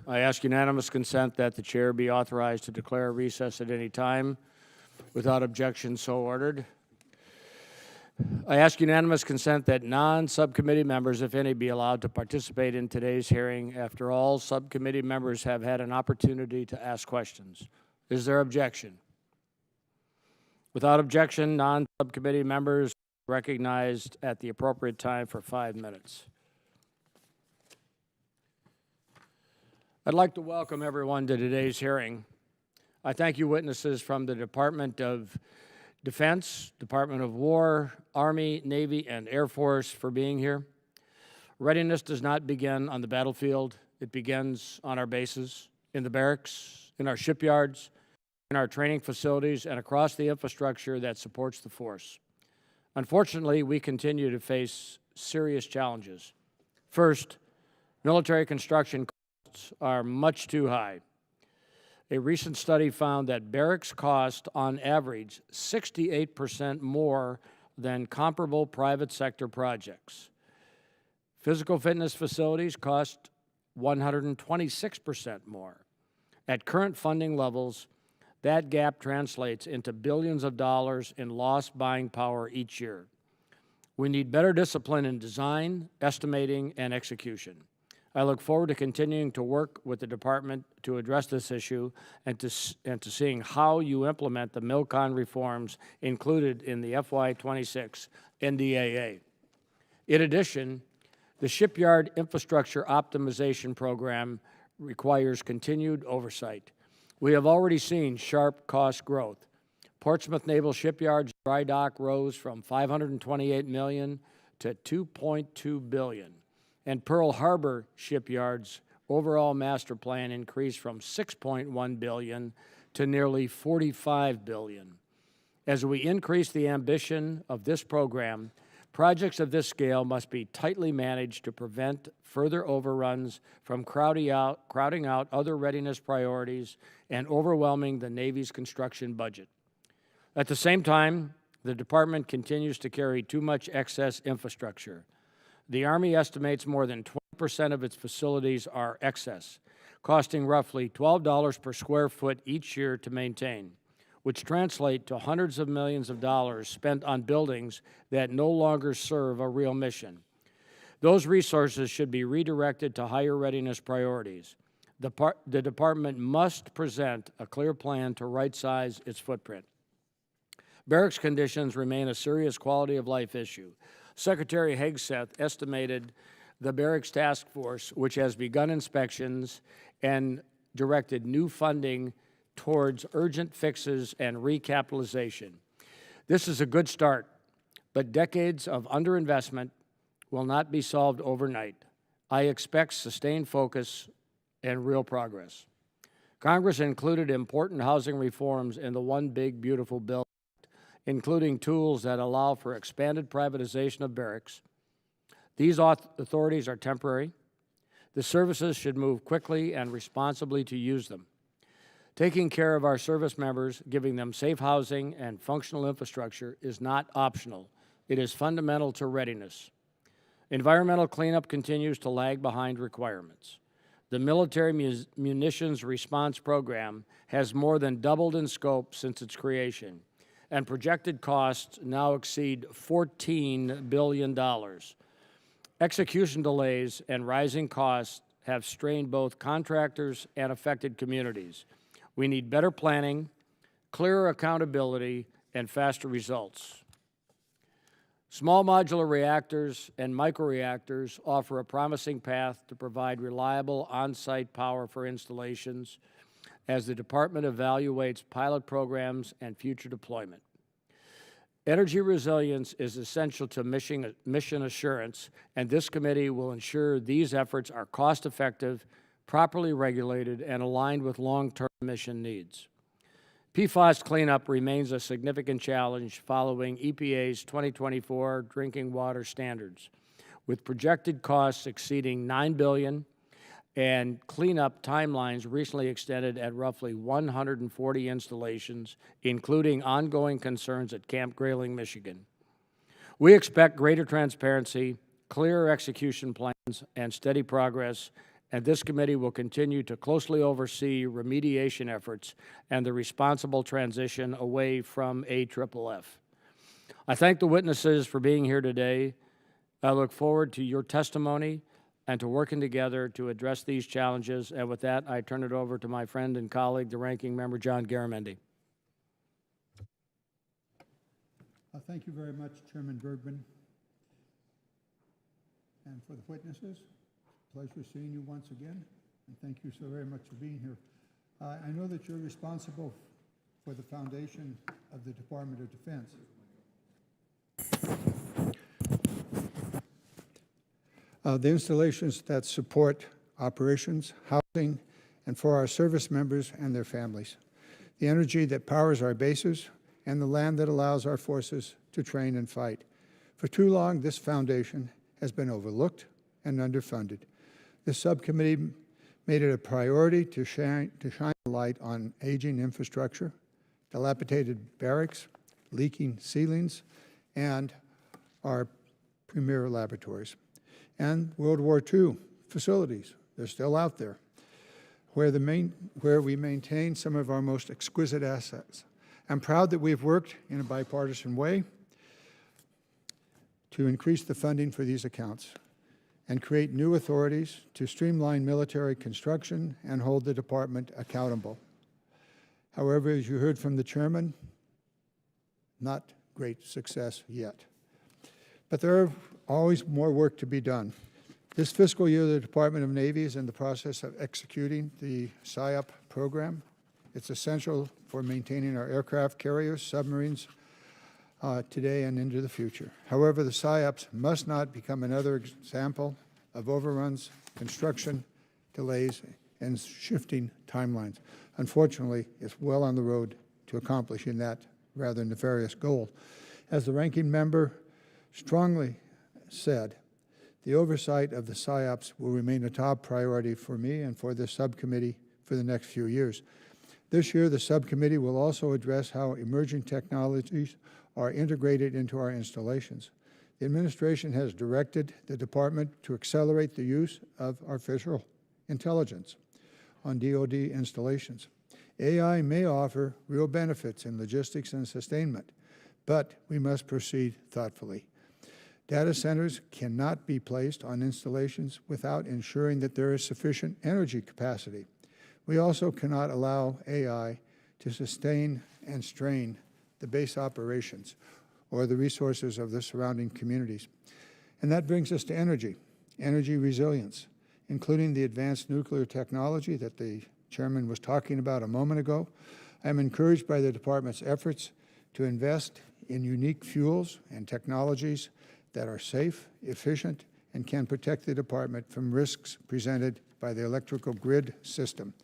I ask unanimous consent that the chair be authorized to declare recess at any time. Without objection, so ordered. I ask unanimous consent that non-subcommittee members, if any, be allowed to participate in today's hearing after all subcommittee members have had an opportunity to ask questions. Is there objection? Without objection, non-subcommittee members are recognized at the appropriate time for 5 minutes. I'd like to welcome everyone to today's hearing. I thank you witnesses from the Department of Defense, Department of War, Army, Navy, and Air Force for being here. Readiness does not begin on the battlefield. It begins on our bases, in the barracks, in our shipyards, in our training facilities, and across the infrastructure that supports the force. Unfortunately, we continue to face serious challenges. First, military construction costs are much too high. A recent study found that barracks cost, on average, 68% more than comparable private sector projects. Physical fitness facilities cost 126% more. At current funding levels, that gap translates into billions of dollars in lost buying power each year. We need better discipline in design, estimating, and execution. I look forward to continuing to work with the department to address this issue and to seeing how you implement the MILCON reforms included in the FY26 NDAA. In addition, the Shipyard Infrastructure Optimization Program requires continued oversight. We have already seen sharp cost growth. Portsmouth Naval Shipyard's dry dock rose from $528 million to $2.2 billion. And Pearl Harbor Shipyard's overall master plan increased from $6.1 billion to nearly $45 billion. As we increase the ambition of this program, projects of this scale must be tightly managed to prevent further overruns from crowding out other readiness priorities and overwhelming the Navy's construction budget. At the same time, the department continues to carry too much excess infrastructure. The Army estimates more than 20% of its facilities are excess, costing roughly $12 per square foot each year to maintain, which translate to hundreds of millions of dollars spent on buildings that no longer serve a real mission. Those resources should be redirected to higher readiness priorities. The department must present a clear plan to right-size its footprint. Barracks conditions remain a serious quality of life issue. Secretary Hegseth estimated the Barracks Task Force, which has begun inspections and directed new funding towards urgent fixes and recapitalization. This is a good start, but decades of underinvestment will not be solved overnight. I expect sustained focus and real progress. Congress included important housing reforms in the One Big Beautiful Bill, including tools that allow for expanded privatization of barracks. These authorities are temporary. The services should move quickly and responsibly to use them. Taking care of our service members, giving them safe housing and functional infrastructure is not optional. It is fundamental to readiness. Environmental cleanup continues to lag behind requirements. The Military Munitions Response Program has more than doubled in scope since its creation, and projected costs now exceed $14 billion. Execution delays and rising costs have strained both contractors and affected communities. We need better planning, clearer accountability, and faster results. Small modular reactors and microreactors offer a promising path to provide reliable on-site power for installations as the department evaluates pilot programs and future deployment. Energy resilience is essential to mission assurance, and this committee will ensure these efforts are cost-effective, properly regulated, and aligned with long-term mission needs. PFAS cleanup remains a significant challenge following EPA's 2024 drinking water standards, with projected costs exceeding $9 billion and cleanup timelines recently extended at roughly 140 installations, including ongoing concerns at Camp Grayling, Michigan. We expect greater transparency, clearer execution plans, and steady progress and this committee will continue to closely oversee remediation efforts and the responsible transition away from AFFF. I thank the witnesses for being here today. I look forward to your testimony and to working together to address these challenges. And with that, I turn it over to my friend and colleague, the Ranking Member John Garamendi. Thank you very much, Chairman Bergman. And for the witnesses, pleasure seeing you once again, and thank you so very much for being here. I know that you're responsible for the foundation of the Department of Defense. The installations that support operations, housing, and for our service members and their families. The energy that powers our bases and the land that allows our forces to train and fight. For too long, this foundation has been overlooked and underfunded. This subcommittee made it a priority to shine a light on aging infrastructure, dilapidated barracks, leaking ceilings, and our premier laboratories. And World War II facilities, they're still out there, where we maintain some of our most exquisite assets. I'm proud that we've worked in a bipartisan way to increase the funding for these accounts and create new authorities to streamline military construction and hold the department accountable. However, as you heard from the chairman, not great success yet. But there are always more work to be done. This fiscal year, the Department of Navy is in the process of executing the SIOP program. It's essential for maintaining our aircraft carriers, submarines, today and into the future. However, the SIOPs must not become another example of overruns, construction delays, and shifting timelines. Unfortunately, it's well on the road to accomplishing that rather nefarious goal. As the ranking member strongly said, the oversight of the SIOPs will remain a top priority for me and for this subcommittee for the next few years. This year, the subcommittee will also address how emerging technologies are integrated into our installations. The administration has directed the department to accelerate the use of artificial intelligence on DoD installations. AI may offer real benefits in logistics and sustainment, but we must proceed thoughtfully. Data centers cannot be placed on installations without ensuring that there is sufficient energy capacity. We also cannot allow AI to sustain and strain the base operations or the resources of the surrounding communities. And that brings us to energy resilience, including the advanced nuclear technology that the chairman was talking about a moment ago. I'm encouraged by the department's efforts to invest in unique fuels and technologies that are safe, efficient, and can protect the department from risks presented by the electrical grid system.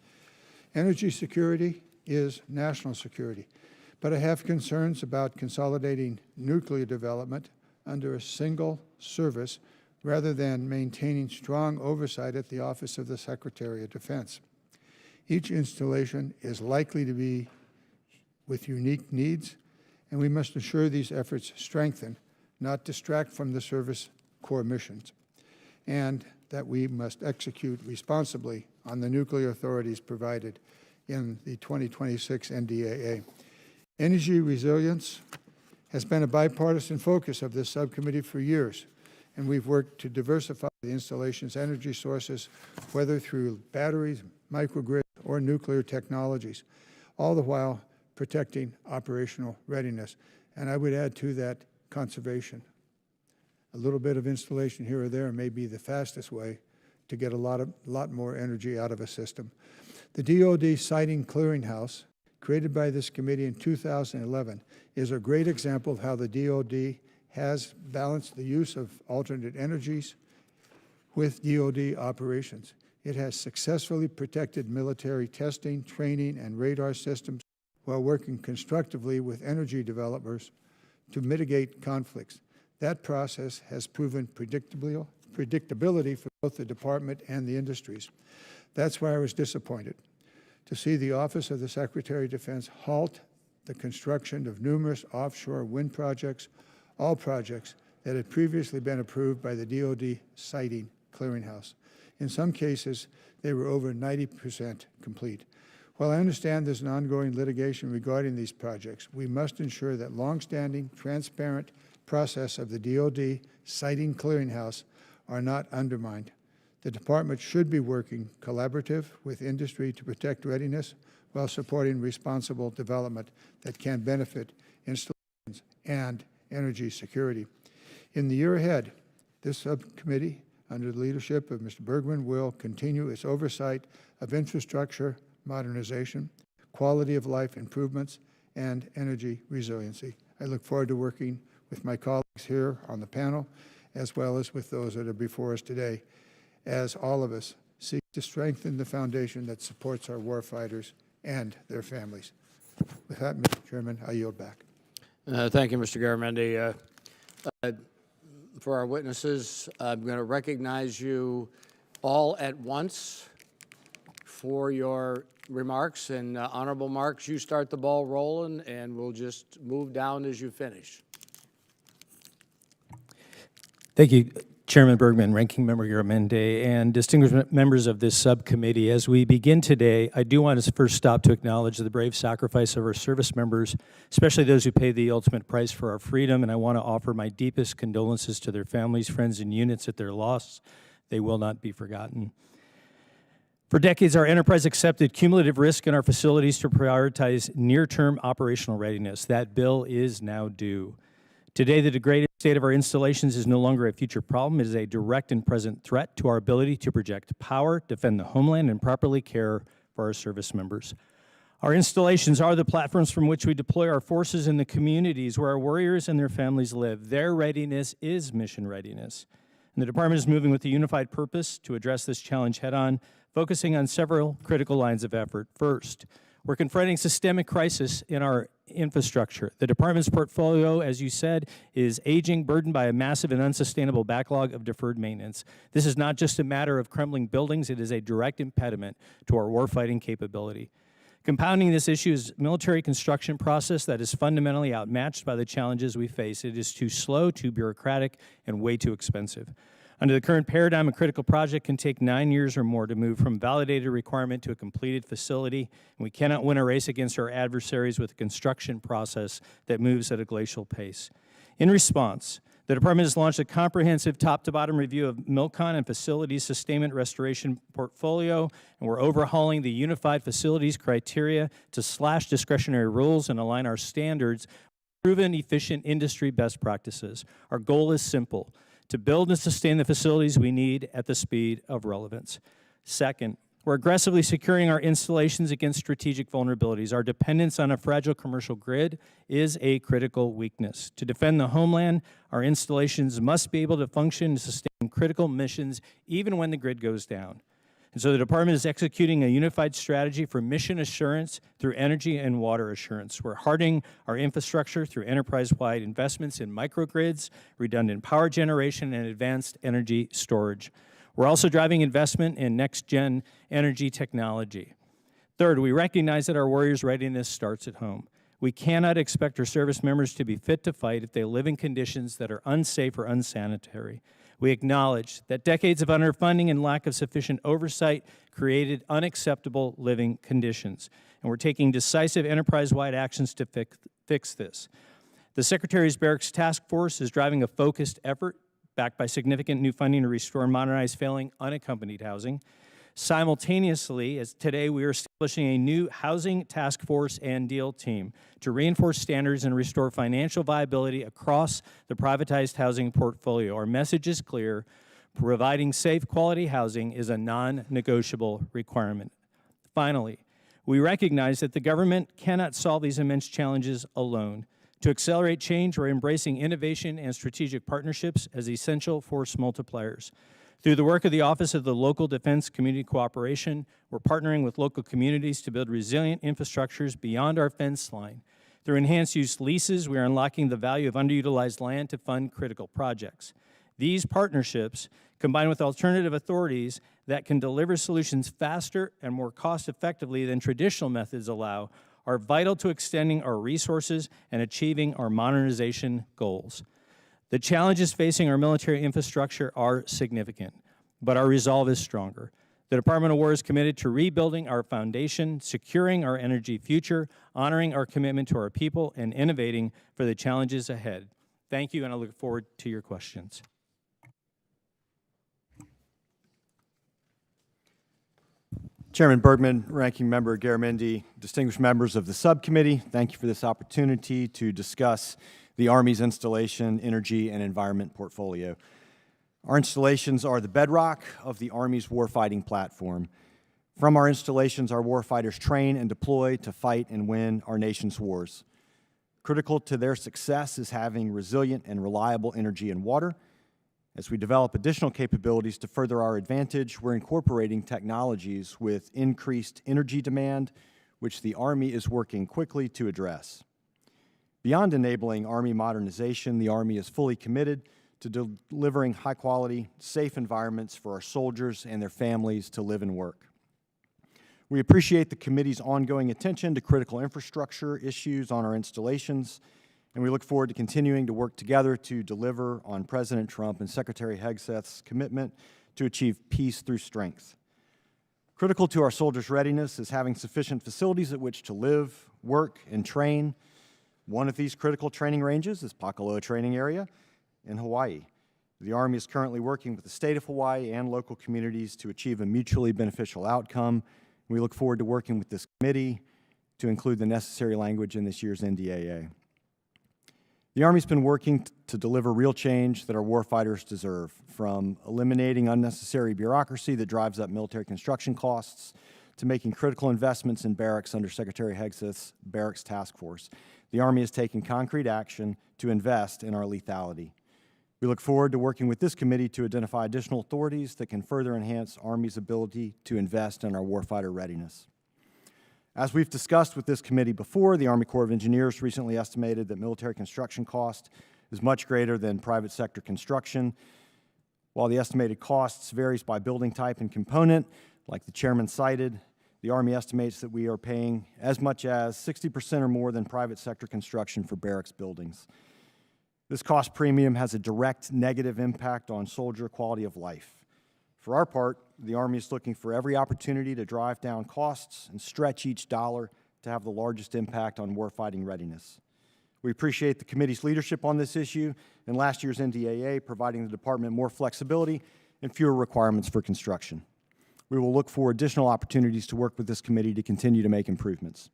Energy security is national security, but I have concerns about consolidating nuclear development under a single service rather than maintaining strong oversight at the Office of the Secretary of Defense. Each installation is likely to be with unique needs, and we must ensure these efforts strengthen, not distract from the service core missions, and that we must execute responsibly on the nuclear authorities provided in the 2026 NDAA. Energy resilience has been a bipartisan focus of this subcommittee for years, and we've worked to diversify the installation's energy sources, whether through batteries, microgrids, or nuclear technologies, all the while protecting operational readiness. And I would add to that conservation. A little bit of installation here or there may be the fastest way to get a lot more energy out of a system. The DoD Siting Clearinghouse, created by this committee in 2011, is a great example of how the DoD has balanced the use of alternate energies with DoD operations. It has successfully protected military testing, training, and radar systems while working constructively with energy developers to mitigate conflicts. That process has proven predictability for both the department and the industries. That's why I was disappointed to see the Office of the Secretary of Defense halt the construction of numerous offshore wind projects, all projects that had previously been approved by the DoD Siting Clearinghouse. In some cases, they were over 90% complete. While I understand there's an ongoing litigation regarding these projects, we must ensure that long-standing, transparent process of the DoD siting clearinghouse are not undermined. The department should be working collaborative with industry to protect readiness while supporting responsible development that can benefit installations and energy security. In the year ahead, this subcommittee, under the leadership of Mr. Bergman, will continue its oversight of infrastructure modernization, quality of life improvements, and energy resiliency. I look forward to working with my colleagues here on the panel, as well as with those that are before us today, as all of us seek to strengthen the foundation that supports our warfighters and their families. With that, Mr. Chairman, I yield back. Thank you, Mr. Garamendi. For our witnesses, I'm going to recognize you all at once for your remarks. And Honorable Marks, you start the ball rolling, and we'll just move down as you finish. Thank you, Chairman Bergman, Ranking Member Garamendi, and distinguished members of this subcommittee. As we begin today, I do want to first stop to acknowledge the brave sacrifice of our service members, especially those who pay the ultimate price for our freedom, and I want to offer my deepest condolences to their families, friends, and units at their loss. They will not be forgotten. For decades, our enterprise accepted cumulative risk in our facilities to prioritize near-term operational readiness. That bill is now due. Today, the degraded state of our installations is no longer a future problem. It is a direct and present threat to our ability to project power, defend the homeland, and properly care for our service members. Our installations are the platforms from which we deploy our forces in the communities where our warriors and their families live. Their readiness is mission readiness. And the department is moving with a unified purpose to address this challenge head-on, focusing on several critical lines of effort. First, we're confronting systemic crisis in our infrastructure. The department's portfolio, as you said, is aging, burdened by a massive and unsustainable backlog of deferred maintenance. This is not just a matter of crumbling buildings, it is a direct impediment to our warfighting capability. Compounding this issue is a military construction process that is fundamentally outmatched by the challenges we face. It is too slow, too bureaucratic, and way too expensive. Under the current paradigm, a critical project can take 9 years or more to move from validated requirement to a completed facility, and we cannot win a race against our adversaries with a construction process that moves at a glacial pace. In response, the department has launched a comprehensive top-to-bottom review of MILCON and facilities sustainment restoration portfolio, and we're overhauling the unified facilities criteria to slash discretionary rules and align our standards with proven, efficient industry best practices. Our goal is simple: to build and sustain the facilities we need at the speed of relevance. Second, we're aggressively securing our installations against strategic vulnerabilities. Our dependence on a fragile commercial grid is a critical weakness. To defend the homeland, our installations must be able to function and sustain critical missions even when the grid goes down. And so the department is executing a unified strategy for mission assurance through energy and water assurance. We're hardening our infrastructure through enterprise-wide investments in microgrids, redundant power generation, and advanced energy storage. We're also driving investment in next-gen energy technology. Third, we recognize that our warriors' readiness starts at home. We cannot expect our service members to be fit to fight if they live in conditions that are unsafe or unsanitary. We acknowledge that decades of underfunding and lack of sufficient oversight created unacceptable living conditions, and we're taking decisive enterprise-wide actions to fix this. The Secretary's Barracks Task Force is driving a focused effort backed by significant new funding to restore and modernize failing unaccompanied housing. Simultaneously, as today, we are establishing a new housing task force and deal team to reinforce standards and restore financial viability across the privatized housing portfolio. Our message is clear: providing safe, quality housing is a non-negotiable requirement. Finally, we recognize that the government cannot solve these immense challenges alone. To accelerate change, we're embracing innovation and strategic partnerships as essential force multipliers. Through the work of the Office of the Local Defense Community Cooperation, we're partnering with local communities to build resilient infrastructures beyond our fence line. Through enhanced use leases, we are unlocking the value of underutilized land to fund critical projects. These partnerships, combined with alternative authorities that can deliver solutions faster and more cost-effectively than traditional methods allow, are vital to extending our resources and achieving our modernization goals. The challenges facing our military infrastructure are significant. but our resolve is stronger. The Department of War is committed to rebuilding our foundation, securing our energy future, honoring our commitment to our people, and innovating for the challenges ahead. Thank you, and I look forward to your questions. Chairman Bergman, Ranking Member Garamendi, distinguished members of the subcommittee, thank you for this opportunity to discuss the Army's installation, energy, and environment portfolio. Our installations are the bedrock of the Army's warfighting platform. From our installations, our warfighters train and deploy to fight and win our nation's wars. Critical to their success is having resilient and reliable energy and water. As we develop additional capabilities to further our advantage, we're incorporating technologies with increased energy demand, which the Army is working quickly to address. Beyond enabling Army modernization, the Army is fully committed to delivering high-quality, safe environments for our soldiers and their families to live and work. We appreciate the committee's ongoing attention to critical infrastructure issues on our installations, and we look forward to continuing to work together to deliver on President Trump and Secretary Hegseth's commitment to achieve peace through strength. Critical to our soldiers' readiness is having sufficient facilities at which to live, work, and train. One of these critical training ranges is Pakaloa Training Area in Hawaii. The Army is currently working with the state of Hawaii and local communities to achieve a mutually beneficial outcome. We look forward to working with this committee to include the necessary language in this year's NDAA. The Army's been working to deliver real change that our warfighters deserve, from eliminating unnecessary bureaucracy that drives up military construction costs to making critical investments in barracks under Secretary Hegseth's Barracks Task Force. The Army is taking concrete action to invest in our lethality. We look forward to working with this committee to identify additional authorities that can further enhance Army's ability to invest in our warfighter readiness. As we've discussed with this committee before, the Army Corps of Engineers recently estimated that military construction cost is much greater than private sector construction. While the estimated costs varies by building type and component, like the chairman cited, the Army estimates that we are paying as much as 60% or more than private sector construction for barracks buildings. This cost premium has a direct negative impact on soldier quality of life. For our part, the Army is looking for every opportunity to drive down costs and stretch each dollar to have the largest impact on warfighting readiness. We appreciate the committee's leadership on this issue and last year's NDAA, providing the department more flexibility and fewer requirements for construction. We will look for additional opportunities to work with this committee to continue to make improvements.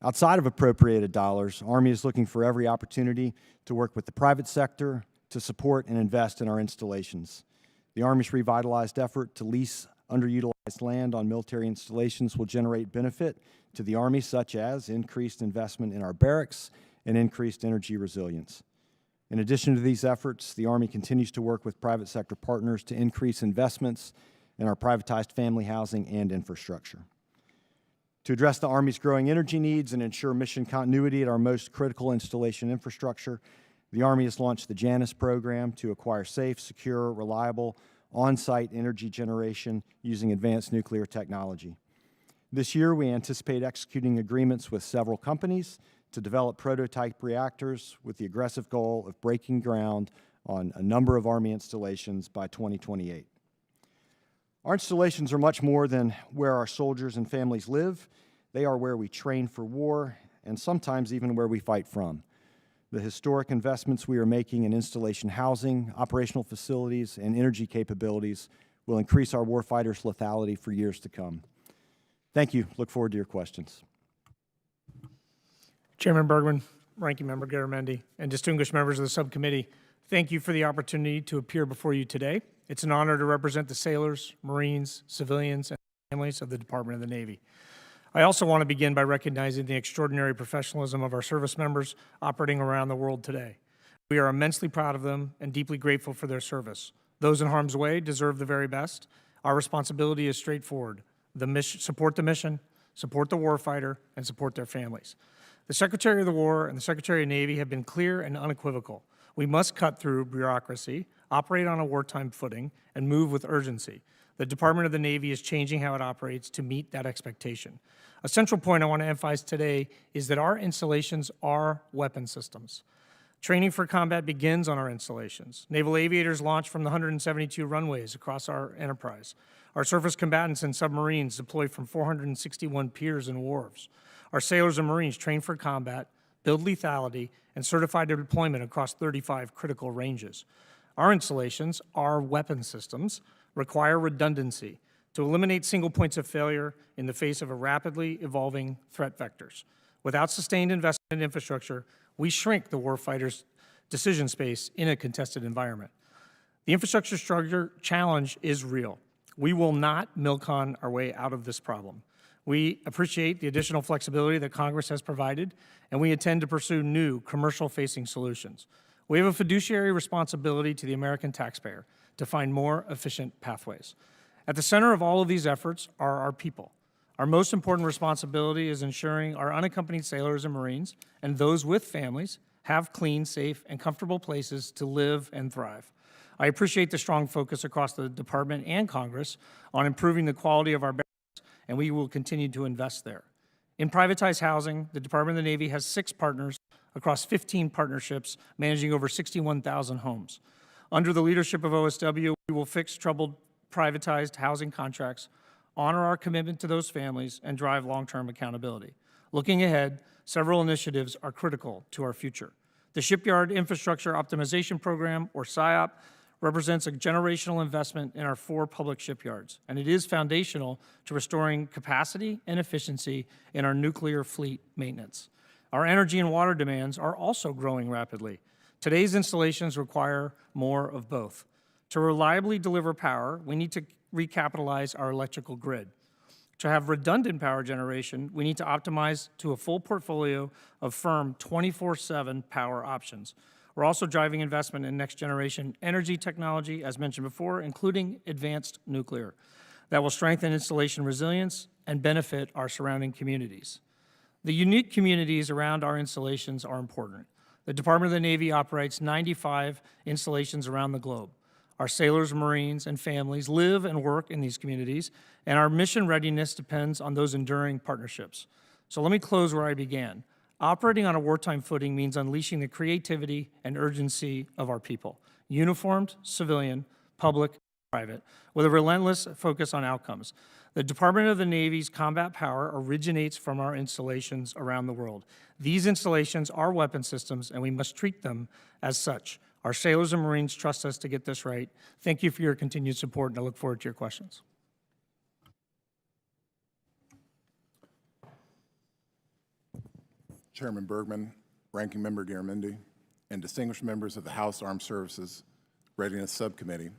Outside of appropriated dollars, Army is looking for every opportunity to work with the private sector to support and invest in our installations. The Army's revitalized effort to lease underutilized land on military installations will generate benefit to the Army, such as increased investment in our barracks and increased energy resilience. In addition to these efforts, the Army continues to work with private sector partners to increase investments in our privatized family housing and infrastructure. To address the Army's growing energy needs and ensure mission continuity at our most critical installation infrastructure, the Army has launched the Janus program to acquire safe, secure, reliable, on-site energy generation using advanced nuclear technology. This year, we anticipate executing agreements with several companies to develop prototype reactors with the aggressive goal of breaking ground on a number of Army installations by 2028. Our installations are much more than where our soldiers and families live. They are where we train for war and sometimes even where we fight from. The historic investments we are making in installation housing, operational facilities, and energy capabilities will increase our warfighters' lethality for years to come. Thank you. Look forward to your questions. Chairman Bergman, Ranking Member Garamendi, and distinguished members of the subcommittee, thank you for the opportunity to appear before you today. It's an honor to represent the sailors, Marines, civilians, and families of the Department of the Navy. I also want to begin by recognizing the extraordinary professionalism of our service members operating around the world today. We are immensely proud of them and deeply grateful for their service. Those in harm's way deserve the very best. Our responsibility is straightforward. Support the mission, support the warfighter, and support their families. The Secretary of the War and the Secretary of the Navy have been clear and unequivocal. We must cut through bureaucracy, operate on a wartime footing, and move with urgency. The Department of the Navy is changing how it operates to meet that expectation. A central point I want to emphasize today is that our installations are weapon systems. Training for combat begins on our installations. Naval aviators launch from the 172 runways across our enterprise. Our surface combatants and submarines deploy from 461 piers and wharves. Our sailors and Marines train for combat, build lethality, and certify their deployment across 35 critical ranges. Our installations, our weapon systems, require redundancy to eliminate single points of failure in the face of a rapidly evolving threat vectors. Without sustained investment in infrastructure, we shrink the warfighter's decision space in a contested environment. The infrastructure structure challenge is real. We will not milk-on our way out of this problem. We appreciate the additional flexibility that Congress has provided, and we intend to pursue new commercial-facing solutions. We have a fiduciary responsibility to the American taxpayer to find more efficient pathways. At the center of all of these efforts are our people. Our most important responsibility is ensuring our unaccompanied sailors and Marines and those with families have clean, safe, and comfortable places to live and thrive. I appreciate the strong focus across the Department and Congress on improving the quality of our barracks, and we will continue to invest there. In privatized housing, the Department of the Navy has 6 partners across 15 partnerships managing over 61,000 homes. Under the leadership of OSW, we will fix troubled privatized housing contracts, honor our commitment to those families, and drive long-term accountability. Looking ahead, several initiatives are critical to our future. The Shipyard Infrastructure Optimization Program, or SIOP, represents a generational investment in our 4 public shipyards, and it is foundational to restoring capacity and efficiency in our nuclear fleet maintenance. Our energy and water demands are also growing rapidly. Today's installations require more of both. To reliably deliver power, we need to recapitalize our electrical grid. To have redundant power generation, we need to optimize to a full portfolio of firm 24/7 power options. We're also driving investment in next-generation energy technology, as mentioned before, including advanced nuclear, that will strengthen installation resilience and benefit our surrounding communities. The unique communities around our installations are important. The Department of the Navy operates 95 installations around the globe. Our sailors, Marines, and families live and work in these communities, and our mission readiness depends on those enduring partnerships. So let me close where I began. Operating on a wartime footing means unleashing the creativity and urgency of our people, uniformed, civilian, public, private, with a relentless focus on outcomes. The Department of the Navy's combat power originates from our installations around the world. These installations are weapon systems, and we must treat them as such. Our sailors and Marines trust us to get this right. Thank you for your continued support, and I look forward to your questions. Chairman Bergman, Ranking Member Garamendi, and distinguished members of the House Armed Services Readiness Subcommittee,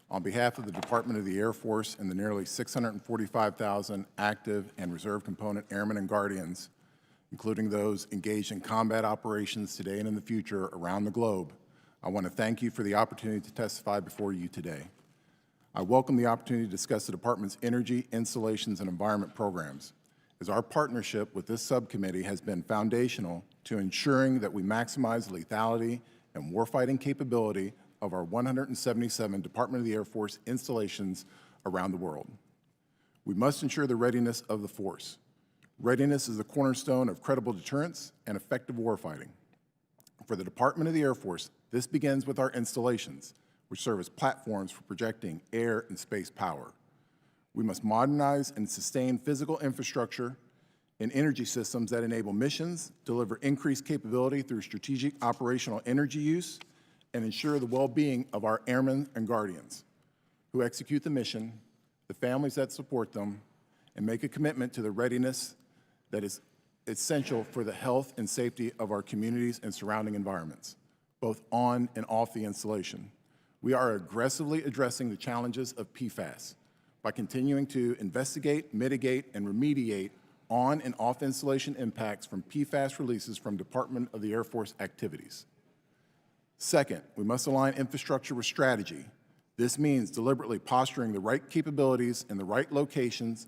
on behalf of the Department of the Air Force and the nearly 645,000 active and reserve component airmen and guardians, including those engaged in combat operations today and in the future around the globe, I want to thank you for the opportunity to testify before you today. I welcome the opportunity to discuss the Department's energy, installations, and environment programs, as our partnership with this subcommittee has been foundational to ensuring that we maximize the lethality and warfighting capability of our 177 Department of the Air Force installations around the world. We must ensure the readiness of the force. Readiness is the cornerstone of credible deterrence and effective warfighting. For the Department of the Air Force, this begins with our installations, which serve as platforms for projecting air and space power. We must modernize and sustain physical infrastructure and energy systems that enable missions, deliver increased capability through strategic operational energy use, and ensure the well-being of our airmen and guardians who execute the mission, the families that support them, and make a commitment to the readiness that is essential for the health and safety of our communities and surrounding environments, both on and off the installation. We are aggressively addressing the challenges of PFAS by continuing to investigate, mitigate, and remediate on and off installation impacts from PFAS releases from Department of the Air Force activities. Second, we must align infrastructure with strategy. This means deliberately posturing the right capabilities in the right locations,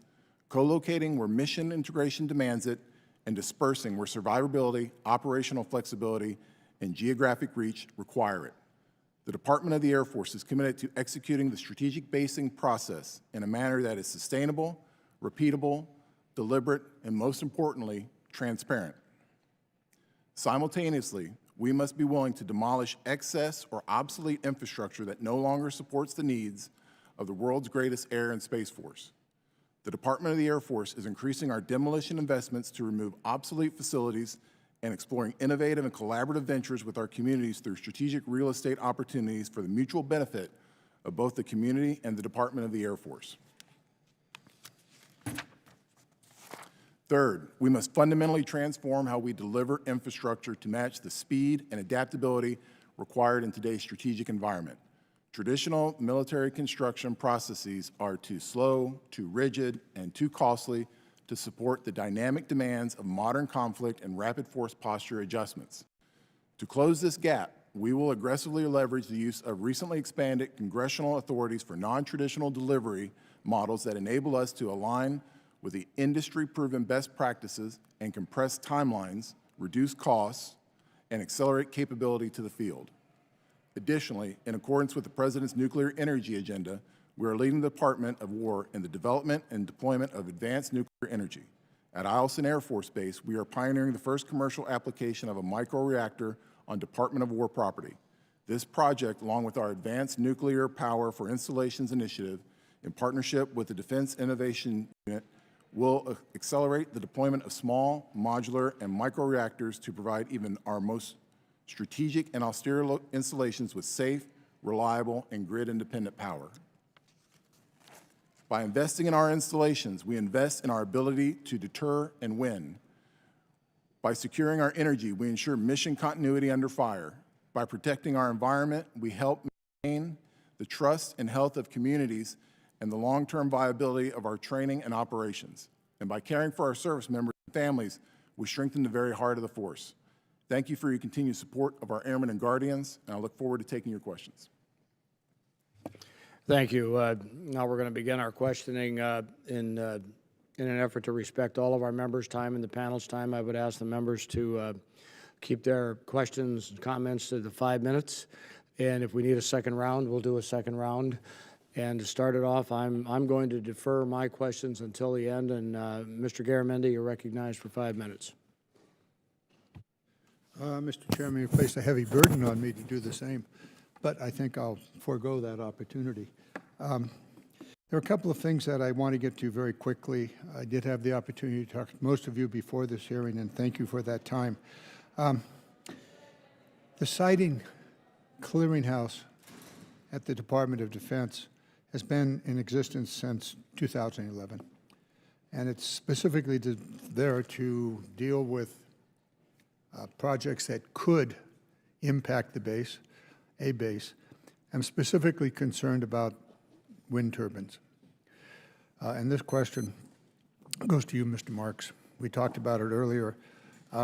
co-locating where mission integration demands it, and dispersing where survivability, operational flexibility, and geographic reach require it. The Department of the Air Force is committed to executing the strategic basing process in a manner that is sustainable, repeatable, deliberate, and most importantly, transparent. Simultaneously, we must be willing to demolish excess or obsolete infrastructure that no longer supports the needs of the world's greatest air and space force. The Department of the Air Force is increasing our demolition investments to remove obsolete facilities and exploring innovative and collaborative ventures with our communities through strategic real estate opportunities for the mutual benefit of both the community and the Department of the Air Force. Third, we must fundamentally transform how we deliver infrastructure to match the speed and adaptability required in today's strategic environment. Traditional military construction processes are too slow, too rigid, and too costly to support the dynamic demands of modern conflict and rapid force posture adjustments. To close this gap, we will aggressively leverage the use of recently expanded congressional authorities for non-traditional delivery models that enable us to align with the industry-proven best practices and compress timelines, reduce costs, and accelerate capability to the field. Additionally, in accordance with the President's nuclear energy agenda, we are leading the Department of War in the development and deployment of advanced nuclear energy. At Eielson Air Force Base, we are pioneering the first commercial application of a microreactor on Department of War property. This project, along with our Advanced Nuclear Power for Installations Initiative, in partnership with the Defense Innovation Unit, will accelerate the deployment of small, modular, and microreactors to provide even our most strategic and austere installations with safe, reliable, and grid-independent power. By investing in our installations, we invest in our ability to deter and win. By securing our energy, we ensure mission continuity under fire. By protecting our environment, we help maintain the trust and health of communities and the long-term viability of our training and operations. And by caring for our service members and families, we strengthen the very heart of the force. Thank you for your continued support of our airmen and guardians, and I look forward to taking your questions. Thank you. Now we're going to begin our questioning in an effort to respect all of our members' time and the panel's time. I would ask the members to keep their questions and comments to the 5 minutes. And if we need a second round, we'll do a second round. And to start it off, I'm going to defer my questions until the end. And Mr. Garamendi, you're recognized for 5 minutes. Mr. Chairman, you placed a heavy burden on me to do the same, but I think I'll forego that opportunity. There are a couple of things that I want to get to very quickly. I did have the opportunity to talk to most of you before this hearing, and thank you for that time. The siting clearinghouse at the Department of Defense has been in existence since 2011, and it's specifically there to deal with projects that could impact the base, a base. I'm specifically concerned about wind turbines. And this question goes to you, Mr. Marks. We talked about it earlier.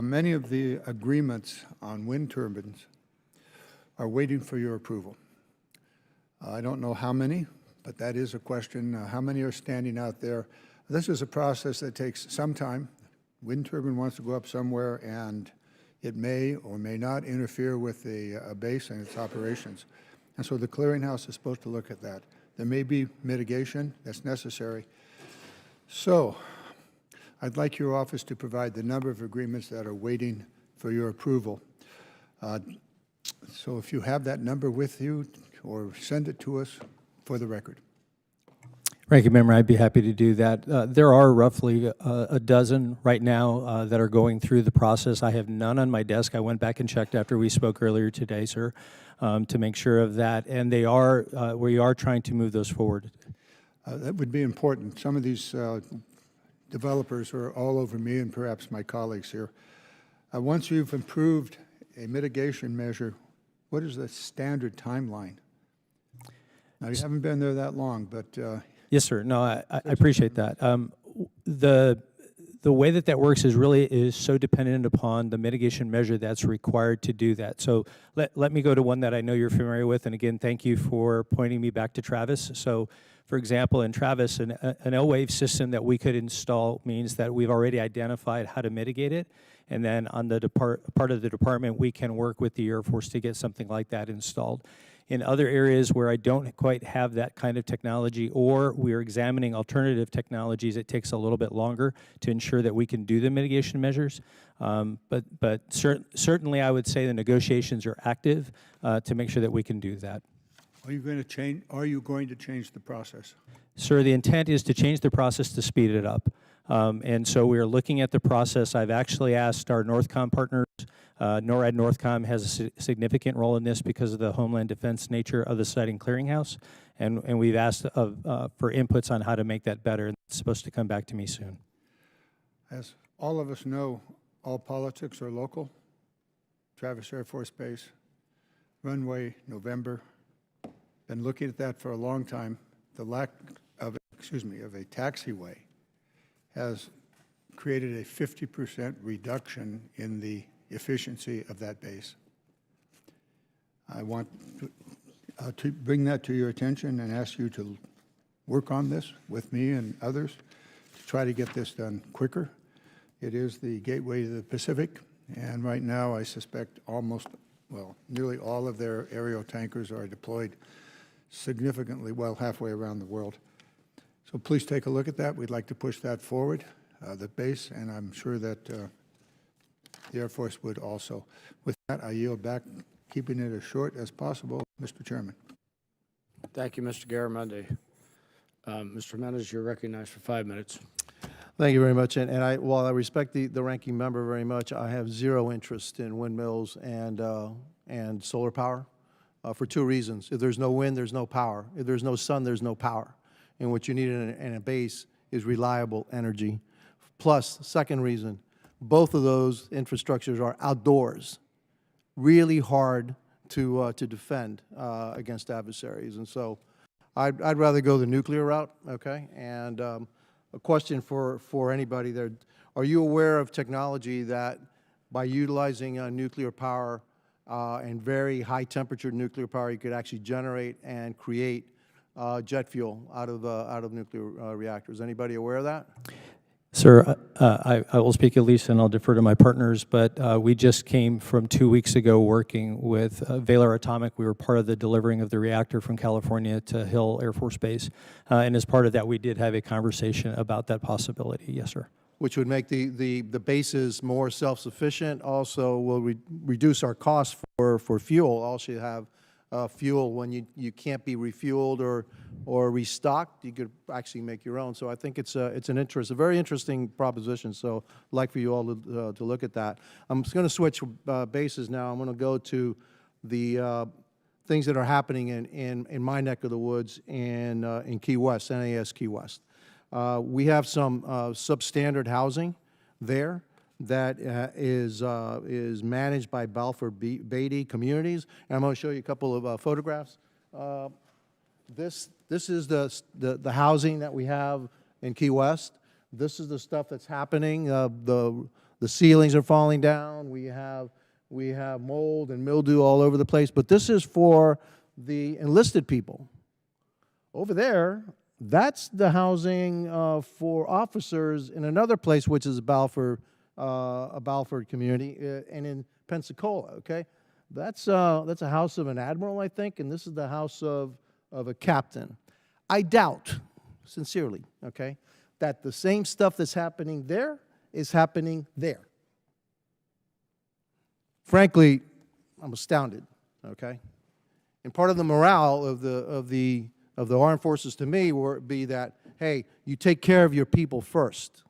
Many of the agreements on wind turbines are waiting for your approval. I don't know how many, but that is a question. How many are standing out there? This is a process that takes some time. Wind turbine wants to go up somewhere, and it may or may not interfere with a base and its operations. And so the clearinghouse is supposed to look at that. There may be mitigation that's necessary. So I'd like your office to provide the number of agreements that are waiting for your approval. So if you have that number with you, or send it to us for the record. Ranking Member, I'd be happy to do that. There are roughly a dozen right now that are going through the process. I have none on my desk. I went back and checked after we spoke earlier today, sir, to make sure of that. And we are trying to move those forward. That would be important. Some of these developers are all over me and perhaps my colleagues here. Once you've approved a mitigation measure, what is the standard timeline? Now, you haven't been there that long, but yes, sir. No, I appreciate that. The way that works is so dependent upon the mitigation measure that's required to do that. So let me go to one that I know you're familiar with, and again, thank you for pointing me back to Travis. So, for example, in Travis, an L-wave system that we could install means that we've already identified how to mitigate it, and then on the part of the department, we can work with the Air Force to get something like that installed. In other areas where I don't quite have that kind of technology, or we're examining alternative technologies, it takes a little bit longer to ensure that we can do the mitigation measures. But certainly I would say the negotiations are active to make sure that we can do that. Are you going to change the process? Sir, the intent is to change the process to speed it up. And so we are looking at the process. I've actually asked our Northcom partners. NORAD Northcom has a significant role in this because of the Homeland Defense nature of the siting clearinghouse. And we've asked for inputs on how to make that better. It's supposed to come back to me soon. As all of us know, all politics are local. Travis Air Force Base, runway, November. Been looking at that for a long time. The lack of, of a taxiway has created a 50% reduction in the efficiency of that base. I want to bring that to your attention and ask you to work on this with me and others to try to get this done quicker. It is the gateway to the Pacific, and right now I suspect nearly all of their aerial tankers are deployed significantly, halfway around the world. So please take a look at that. We'd like to push that forward, the base, and I'm sure that the Air Force would also. With that, I yield back, keeping it as short as possible, Mr. Chairman. Thank you, Mr. Garamendi. Mr. Menes, you're recognized for 5 minutes. Thank you very much. And while I respect the ranking member very much, I have zero interest in windmills and solar power for two reasons. If there's no wind, there's no power. If there's no sun, there's no power. And what you need in a base is reliable energy. Plus, second reason, both of those infrastructures are outdoors, really hard to defend against adversaries. And so I'd rather go the nuclear route, okay? And a question for anybody there, are you aware of technology that by utilizing nuclear power and very high temperature nuclear power, you could actually generate and create jet fuel out of nuclear reactors? Anybody aware of that? Sir, I will speak at least, and I'll defer to my partners, but we just came from 2 weeks ago working with Valor Atomic. We were part of the delivering of the reactor from California to Hill Air Force Base, and as part of that, we did have a conversation about that possibility. Yes, sir. Which would make the bases more self-sufficient, also will reduce our costs for fuel. Also you have fuel when you can't be refueled or restocked, you could actually make your own. So I think it's a very interesting proposition. So I'd like for you all to look at that. I'm just going to switch bases now. I'm going to go to the things that are happening in my neck of the woods in Key West, NAS Key West. We have some substandard housing there that is managed by Balfour Beatty Communities, and I'm going to show you a couple of photographs. This is the housing that we have in Key West. This is the stuff that's happening. The ceilings are falling down. We have mold and mildew all over the place. But this is for the enlisted people. Over there, that's the housing for officers in another place, which is a Balfour community, and in Pensacola. Okay, that's a house of an admiral, I think, and this is the house of a captain. I doubt, sincerely, okay, that the same stuff that's happening there is happening there. Frankly, I'm astounded. Okay, and part of the morale of the armed forces to me would be that, hey, you take care of your people first.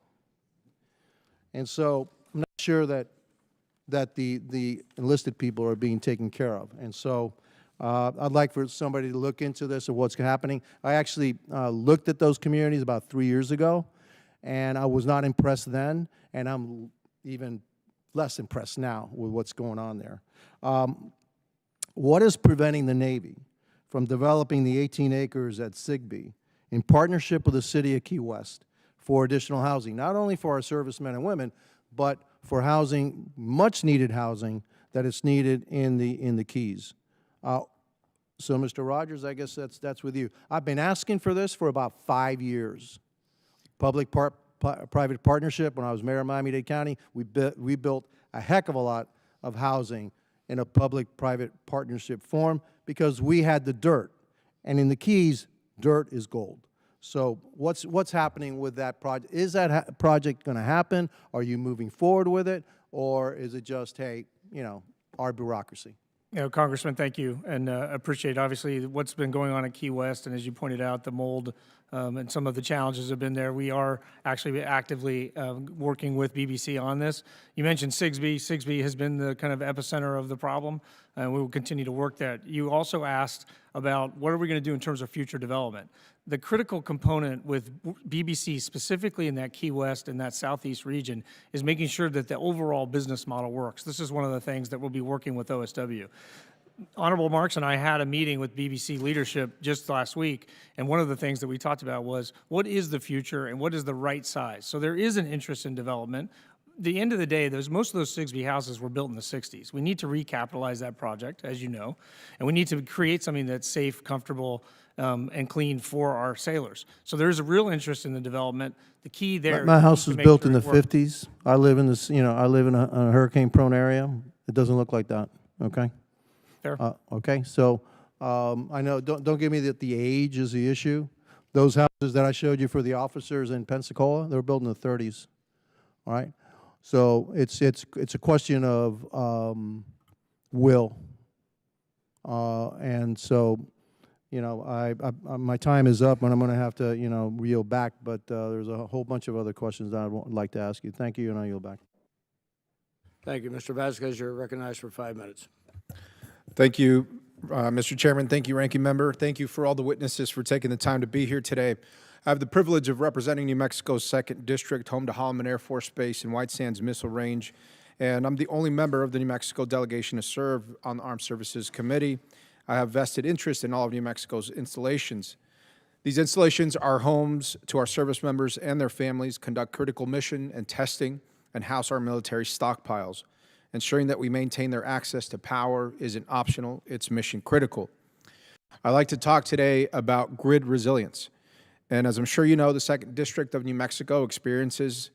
And so I'm not sure that the enlisted people are being taken care of. And so I'd like for somebody to look into this and what's happening. I actually looked at those communities about 3 years ago, and I was not impressed then, and I'm even less impressed now with what's going on there. What is preventing the Navy from developing the 18 acres at Sigbee in partnership with the City of Key West for additional housing, not only for our servicemen and women, but for housing, much-needed housing that is needed in the Keys? So, Mr. Rogers, I guess that's with you. I've been asking for this for about 5 years. Public-private partnership. When I was mayor of Miami-Dade County, we built a heck of a lot of housing in a public-private partnership form because we had the dirt. And in the Keys, dirt is gold. So what's happening with that project? Is that project going to happen? Are you moving forward with it? Or is it just, hey, you know, our bureaucracy? You know, Congressman, thank you, and appreciate obviously what's been going on at Key West, and as you pointed out, the mold and some of the challenges have been there. We are actually actively working with BBC on this. You mentioned Sigsbee. Sigsbee has been the kind of epicenter of the problem, and we will continue to work that. You also asked about what are we going to do in terms of future development. The critical component with BBC, specifically in that Key West and that Southeast region, is making sure that the overall business model works. This is one of the things that we'll be working with OSW. Honorable Marks and I had a meeting with BBC leadership just last week, and one of the things that we talked about was what is the future and what is the right size? So there is an interest in development. The end of the day, most of those Sigsbee houses were built in the 60s. We need to recapitalize that project, as you know, and we need to create something that's safe, comfortable, and clean for our sailors. So there's a real interest in the development. The key there. My house was built in the it works. 50s. I live in this, you know, I live in a hurricane-prone area. It doesn't look like that. Okay. Fair. Okay. So I know. Don't give me that the age is the issue. Those houses that I showed you for the officers in Pensacola, they were built in the 30s. All right. So it's a question of will, and so. You know, my time is up, and I'm going to have to, you know, reel back. But there's a whole bunch of other questions that I'd like to ask you. Thank you, and I yield back. Thank you. Mr. Vasquez, you're recognized for 5 minutes. Thank you, Mr. Chairman. Thank you, Ranking Member. Thank you for all the witnesses for taking the time to be here today. I have the privilege of representing New Mexico's 2nd District, home to Holloman Air Force Base and White Sands Missile Range, and I'm the only member of the New Mexico delegation to serve on the Armed Services Committee. I have vested interest in all of New Mexico's installations. These installations are homes to our service members and their families, conduct critical mission and testing, and house our military stockpiles. Ensuring that we maintain their access to power isn't optional, it's mission critical. I'd like to talk today about grid resilience. And as I'm sure you know, the 2nd District of New Mexico experiences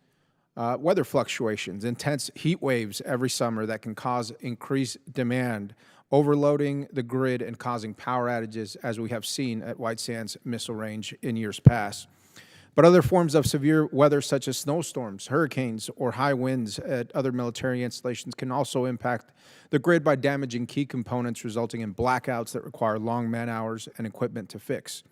weather fluctuations, intense heat waves every summer that can cause increased demand, overloading the grid and causing power outages, as we have seen at White Sands Missile Range in years past. But other forms of severe weather, such as snowstorms, hurricanes, or high winds at other military installations can also impact the grid by damaging key components, resulting in blackouts that require long man-hours and equipment to fix.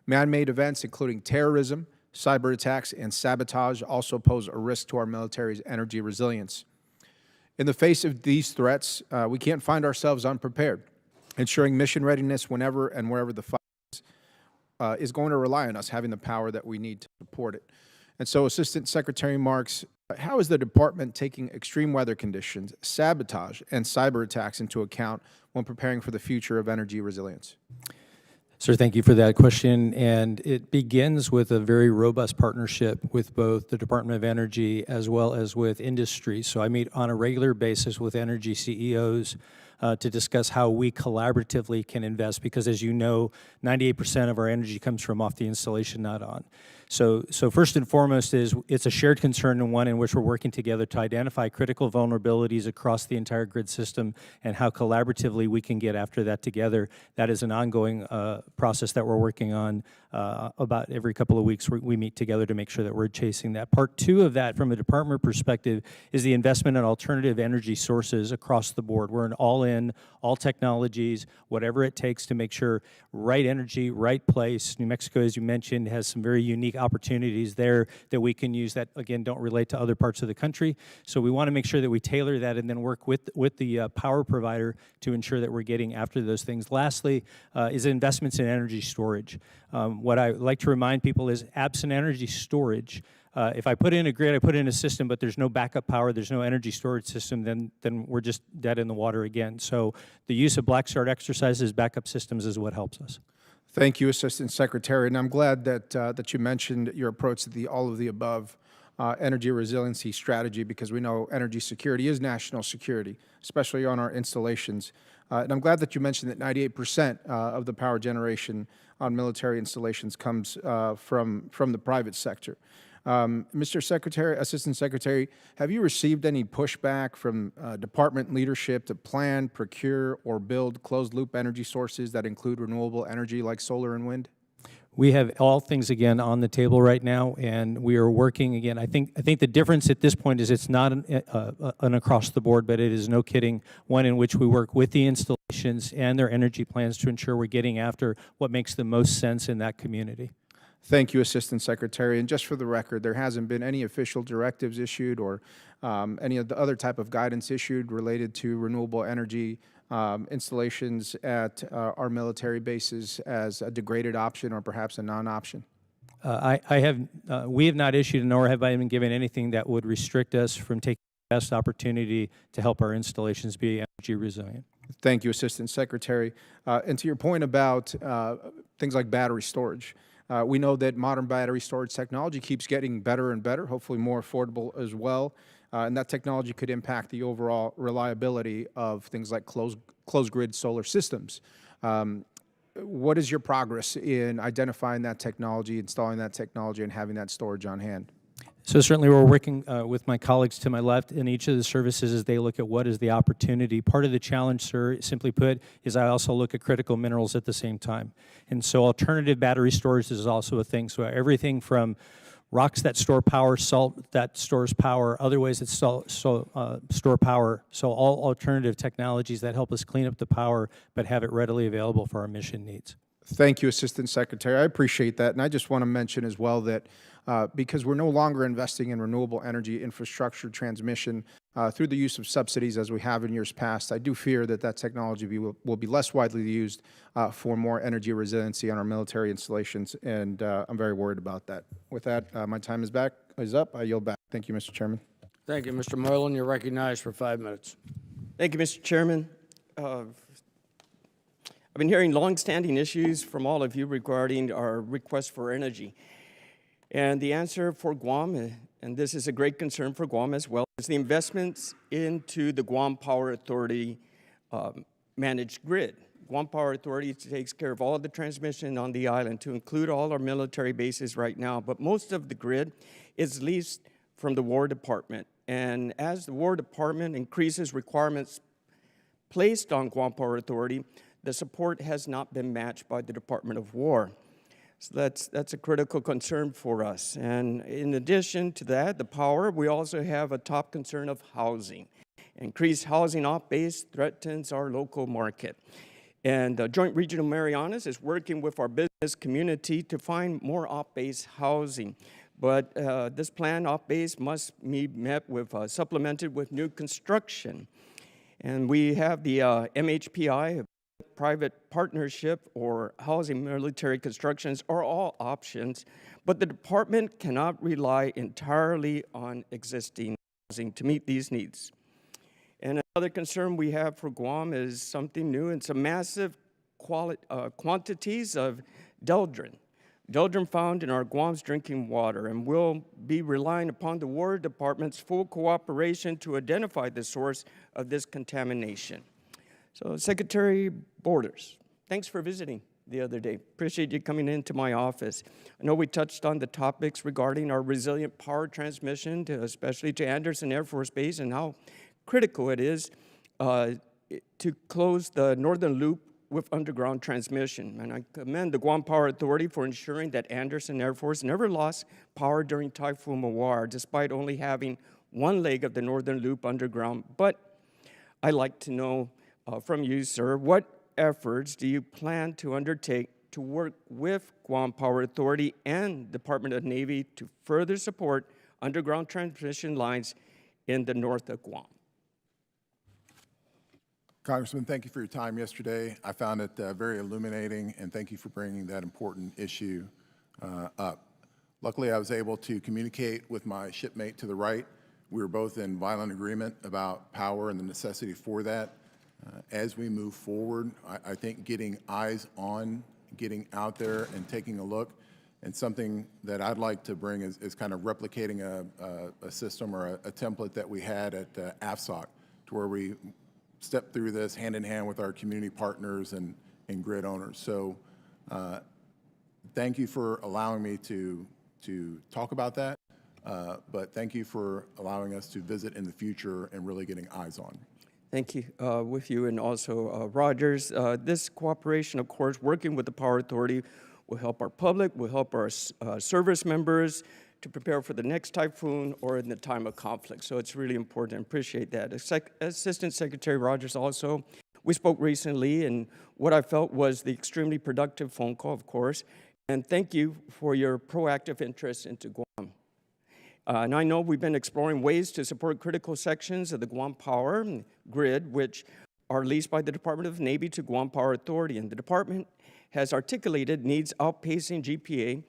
Man-made events, including terrorism, cyber attacks, and sabotage, also pose a risk to our military's energy resilience. In the face of these threats, we can't find ourselves unprepared. Ensuring mission readiness whenever and wherever the fight is going to rely on us having the power that we need to support it. And so, Assistant Secretary Marks, how is the department taking extreme weather conditions, sabotage, and cyber attacks into account when preparing for the future of energy resilience? Sir, thank you for that question, and it begins with a very robust partnership with both the Department of Energy as well as with industry. So I meet on a regular basis with energy CEOs to discuss how we collaboratively can invest, because as you know, 98% of our energy comes from off the installation, not on. So first and foremost is it's a shared concern, and one in which we're working together to identify critical vulnerabilities across the entire grid system and how collaboratively we can get after that together. That is an ongoing process that we're working on about every couple of weeks. We meet together to make sure that we're chasing that. Part two of that, from a department perspective, is the investment in alternative energy sources across the board. We're an all-in, all technologies, whatever it takes to make sure right energy, right place. New Mexico, as you mentioned, has some very unique opportunities there that we can use that, again, don't relate to other parts of the country. So we want to make sure that we tailor that and then work with the power provider to ensure that we're getting after those things. Lastly, is investments in energy storage. What I like to remind people is absent energy storage, if I put in a grid, I put in a system, but there's no backup power, there's no energy storage system, then we're just dead in the water again. So the use of Black Start exercises, backup systems is what helps us. Thank you, Assistant Secretary, and I'm glad that you mentioned your approach to the all of the above energy resiliency strategy, because we know energy security is national security, especially on our installations. And I'm glad that you mentioned that 98% of the power generation on military installations comes from the private sector. Mr. Secretary, Assistant Secretary, have you received any pushback from department leadership to plan, procure, or build closed-loop energy sources that include renewable energy like solar and wind? We have all things, again, on the table right now, and we are working, again, I think the difference at this point is it's not an across the board, but it is, no kidding, one in which we work with the installations and their energy plans to ensure we're getting after what makes the most sense in that community. Thank you, Assistant Secretary. And just for the record, there hasn't been any official directives issued or any of the other type of guidance issued related to renewable energy installations at our military bases as a degraded option or perhaps a non-option. We have not issued, nor have I been given anything that would restrict us from taking the best opportunity to help our installations be energy resilient. Thank you, Assistant Secretary. And to your point about things like battery storage, we know that modern battery storage technology keeps getting better and better, hopefully more affordable as well. And that technology could impact the overall reliability of things like closed grid solar systems. What is your progress in identifying that technology, installing that technology, and having that storage on hand? So certainly we're working with my colleagues to my left in each of the services as they look at what is the opportunity. Part of the challenge, sir, simply put, is I also look at critical minerals at the same time. And so alternative battery storage is also a thing. So everything from rocks that store power, salt that stores power, other ways that store power. So all alternative technologies that help us clean up the power but have it readily available for our mission needs. Thank you, Assistant Secretary. I appreciate that. And I just want to mention as well that because we're no longer investing in renewable energy infrastructure transmission through the use of subsidies as we have in years past, I do fear that that technology will be less widely used for more energy resiliency on our military installations, and I'm very worried about that. With that, my time is up. I yield back. Thank you, Mr. Chairman. Thank you, Mr. Moylan. You're recognized for 5 minutes. Thank you, Mr. Chairman. I've been hearing longstanding issues from all of you regarding our request for energy. And the answer for Guam, and this is a great concern for Guam as well, is the investments into the Guam Power Authority managed grid. Guam Power Authority takes care of all of the transmission on the island, to include all our military bases right now, but most of the grid is leased from the War Department. And as the War Department increases requirements placed on Guam Power Authority, the support has not been matched by the Department of War. So that's a critical concern for us. And in addition to that, the power, we also have a top concern of housing. Increased housing off-base threatens our local market. And the Joint Regional Marianas is working with our business community to find more off-base housing. But this plan off-base must be met with, supplemented with new construction. And we have the MHPI, private partnership, or housing military constructions are all options, but the department cannot rely entirely on existing housing to meet these needs. And another concern we have for Guam is something new, and some massive quantities of Deldrin found in our Guam's drinking water, and we'll be relying upon the War Department's full cooperation to identify the source of this contamination. So, Secretary Borders, thanks for visiting the other day. Appreciate you coming into my office. I know we touched on the topics regarding our resilient power transmission, especially to Anderson Air Force Base, and how critical it is to close the northern loop with underground transmission. And I commend the Guam Power Authority for ensuring that Anderson Air Force never lost power during Typhoon Mawar, despite only having one leg of the northern loop underground. But I'd like to know from you, sir, what efforts do you plan to undertake to work with Guam Power Authority and Department of Navy to further support underground transmission lines in the north of Guam? Congressman, thank you for your time yesterday. I found it very illuminating, and thank you for bringing that important issue up. Luckily, I was able to communicate with my shipmate to the right. We were both in violent agreement about power and the necessity for that. As we move forward, I think getting eyes on, getting out there and taking a look, and something that I'd like to bring is kind of replicating a system or a template that we had at AFSOC, to where we step through this hand in hand with our community partners and grid owners. So thank you for allowing me to talk about that. But thank you for allowing us to visit in the future and really getting eyes on. Thank you, with you, and also Rogers. This cooperation, of course, working with the Power Authority will help our public, will help our service members to prepare for the next typhoon or in the time of conflict. So it's really important. I appreciate that. Assistant Secretary Rogers also, we spoke recently, and what I felt was the extremely productive phone call, of course, and thank you for your proactive interest into Guam. And I know we've been exploring ways to support critical sections of the Guam Power grid, which are leased by the Department of Navy to Guam Power Authority. And the department has articulated needs outpacing GPA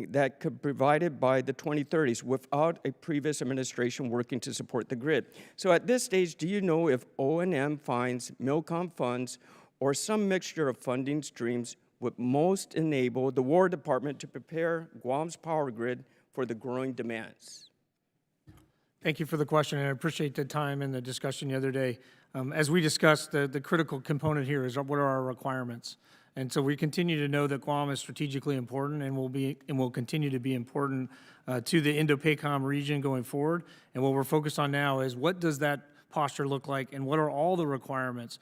that could be provided by the 2030s without a previous administration working to support the grid. So at this stage, do you know if O&M finds, MILCOM funds, or some mixture of funding streams would most enable the War Department to prepare Guam's power grid for the growing demands? Thank you for the question, and I appreciate the time and the discussion the other day. As we discussed, the critical component here is what are our requirements? And so we continue to know that Guam is strategically important and will continue to be important to the Indo-PACOM region going forward. And what we're focused on now is what does that posture look like and what are all the requirements?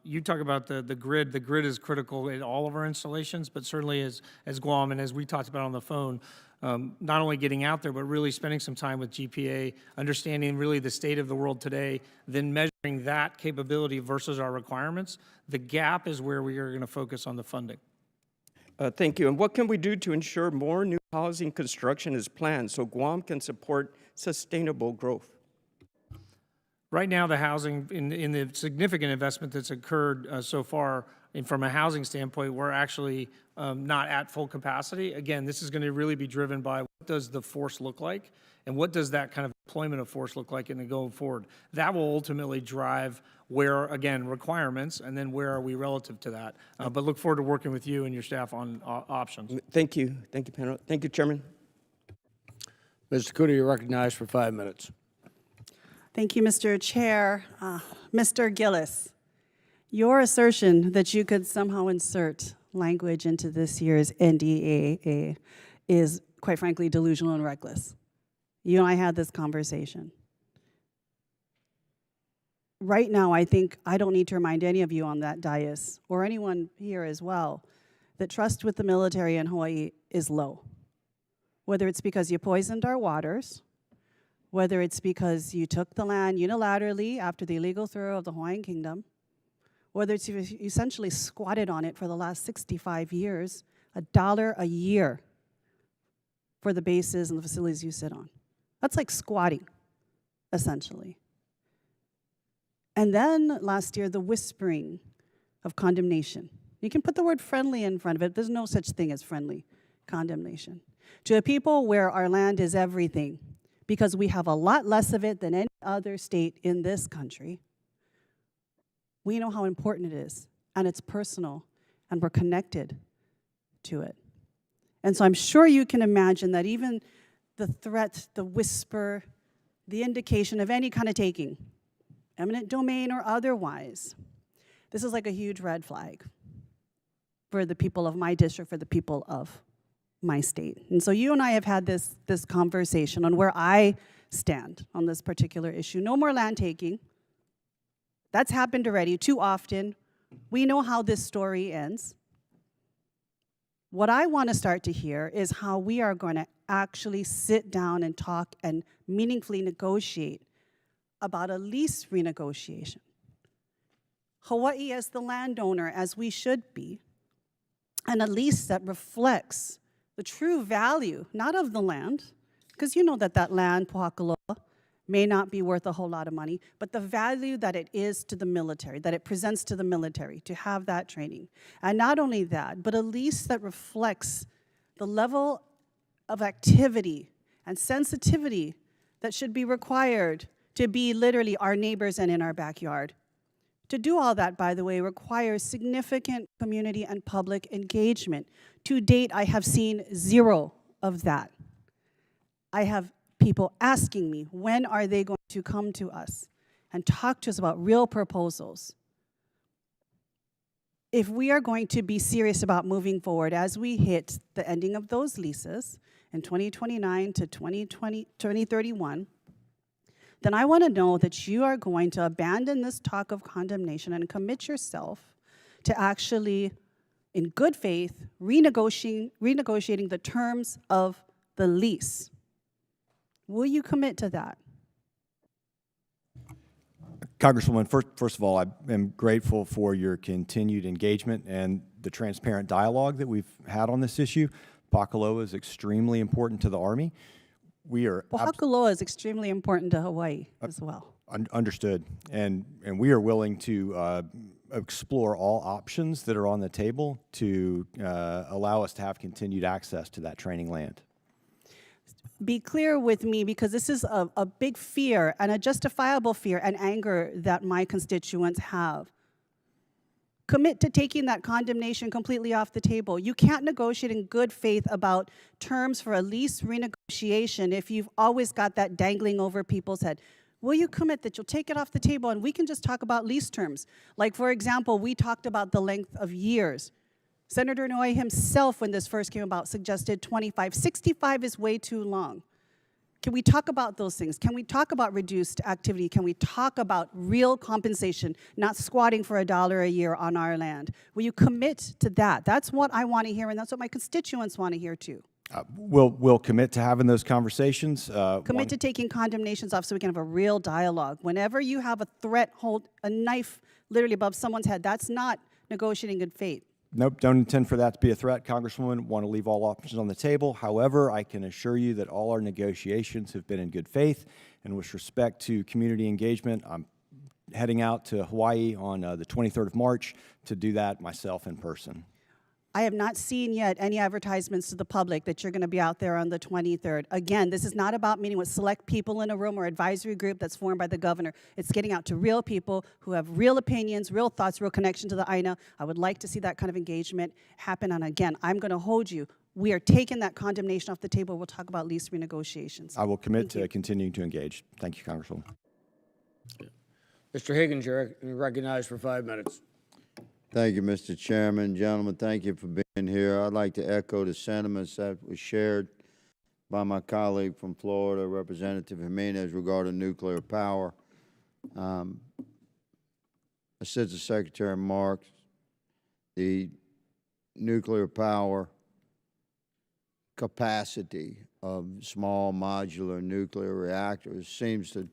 You talk about the grid. The grid is critical in all of our installations, but certainly as Guam and as we talked about on the phone, not only getting out there, but really spending some time with GPA, understanding really the state of the world today, then measuring that capability versus our requirements. The gap is where we are going to focus on the funding. Thank you. And what can we do to ensure more new housing construction is planned so Guam can support sustainable growth? Right now, the housing, in the significant investment that's occurred so far, and from a housing standpoint, we're actually not at full capacity. Again, this is going to really be driven by what does the force look like, and what does that kind of deployment of force look like in the going forward. That will ultimately drive where, again, requirements, and then where are we relative to that. But look forward to working with you and your staff on options. Thank you. Thank you, panel. Thank you, Chairman. Ms. Takuda, you're recognized for 5 minutes. Thank you, Mr. Chair. Mr. Gillis, your assertion that you could somehow insert language into this year's NDAA is, quite frankly, delusional and reckless. You and I had this conversation. Right now, I think I don't need to remind any of you on that dais, or anyone here as well, that trust with the military in Hawaii is low. Whether it's because you poisoned our waters, whether it's because you took the land unilaterally after the illegal throw of the Hawaiian Kingdom, whether it's you essentially squatted on it for the last 65 years, $1 a year for the bases and the facilities you sit on. That's like squatting, essentially. And then last year, the whispering of condemnation. You can put the word friendly in front of it. There's no such thing as friendly condemnation. To a people where our land is everything, because we have a lot less of it than any other state in this country, we know how important it is, and it's personal, and we're connected to it. And so I'm sure you can imagine that even the threat, the whisper, the indication of any kind of taking, eminent domain or otherwise, this is like a huge red flag for the people of my district, for the people of my state. And so you and I have had this conversation on where I stand on this particular issue. No more land taking. That's happened already too often. We know how this story ends. What I want to start to hear is how we are going to actually sit down and talk and meaningfully negotiate about a lease renegotiation. Hawaii as the landowner, as we should be, and a lease that reflects the true value, not of the land, because you know that that land, Pohakaloa, may not be worth a whole lot of money, but the value that it is to the military, that it presents to the military to have that training. And not only that, but a lease that reflects the level of activity and sensitivity that should be required to be literally our neighbors and in our backyard. To do all that, by the way, requires significant community and public engagement. To date, I have seen zero of that. I have people asking me, when are they going to come to us and talk to us about real proposals? if we are going to be serious about moving forward as we hit the ending of those leases in 2029 to 2031, then I want to know that you are going to abandon this talk of condemnation and commit yourself to actually, in good faith, renegotiating the terms of the lease. Will you commit to that? Congresswoman, first of all, I am grateful for your continued engagement and the transparent dialogue that we've had on this issue. Pakaloa is extremely important to the Army. We are Pakaloa is extremely important to Hawaii as well. Understood, and we are willing to explore all options that are on the table to allow us to have continued access to that training land. Be clear with me, because this is a big fear and a justifiable fear and anger that my constituents have. Commit to taking that condemnation completely off the table. You can't negotiate in good faith about terms for a lease renegotiation if you've always got that dangling over people's head. Will you commit that you'll take it off the table and we can just talk about lease terms? Like, for example, we talked about the length of years. Senator Noy himself, when this first came about, suggested 25. 65 is way too long. Can we talk about those things? Can we talk about reduced activity? Can we talk about real compensation, not squatting for $1 a year on our land? Will you commit to that? That's what I want to hear, and that's what my constituents want to hear too. We'll commit to having those conversations. Commit to taking condemnations off so we can have a real dialogue. Whenever you have a threat, hold a knife literally above someone's head, that's not negotiating good faith. Nope, don't intend for that to be a threat, Congresswoman. Want to leave all options on the table. However, I can assure you that all our negotiations have been in good faith. And with respect to community engagement, I'm heading out to Hawaii on the 23rd of March to do that myself in person. I have not seen yet any advertisements to the public that you're going to be out there on the 23rd. Again, this is not about meeting with select people in a room or advisory group that's formed by the governor. It's getting out to real people who have real opinions, real thoughts, real connection to the INA. I would like to see that kind of engagement happen. And again, I'm going to hold you. We are taking that condemnation off the table. We'll talk about lease renegotiations. I will commit to continuing to engage. Thank you, Congresswoman. Mr. Higgins, you're recognized for 5 minutes. Thank you, Mr. Chairman. Gentlemen, thank you for being here. I'd like to echo the sentiments that were shared by my colleague from Florida, Representative Jimenez, regarding nuclear power. Assistant Secretary Marks, the nuclear power capacity of small modular nuclear reactors seems to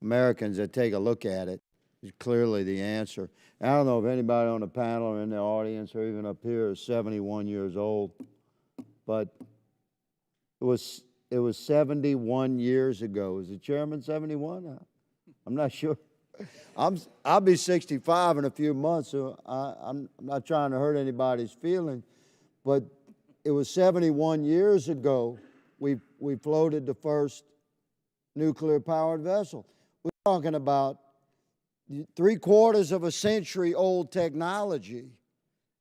Americans that take a look at it is clearly the answer. I don't know if anybody on the panel or in the audience or even up here is 71 years old, but it was 71 years ago. Is the chairman 71? I'm not sure. I'll be 65 in a few months, so I'm not trying to hurt anybody's feelings, but it was 71 years ago we floated the first nuclear-powered vessel. We're talking about 3/4 of a century old technology,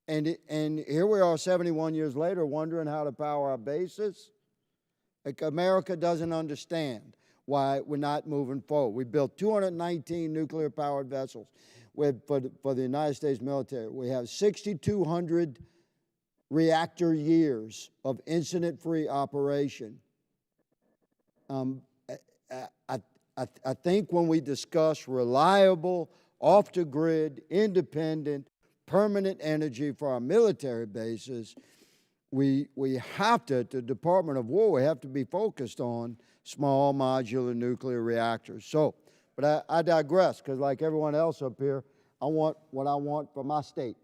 and here we are 71 years later wondering how to power our bases. Like, America doesn't understand why we're not moving forward. We built 219 nuclear-powered vessels for the United States military. We have 6,200 reactor years of incident-free operation. I think when we discuss reliable, off-the-grid, independent, permanent energy for our military bases, we have to, at the Department of War, we have to be focused on small modular nuclear reactors. So, but I digress, because like everyone else up here, I want what I want for my state.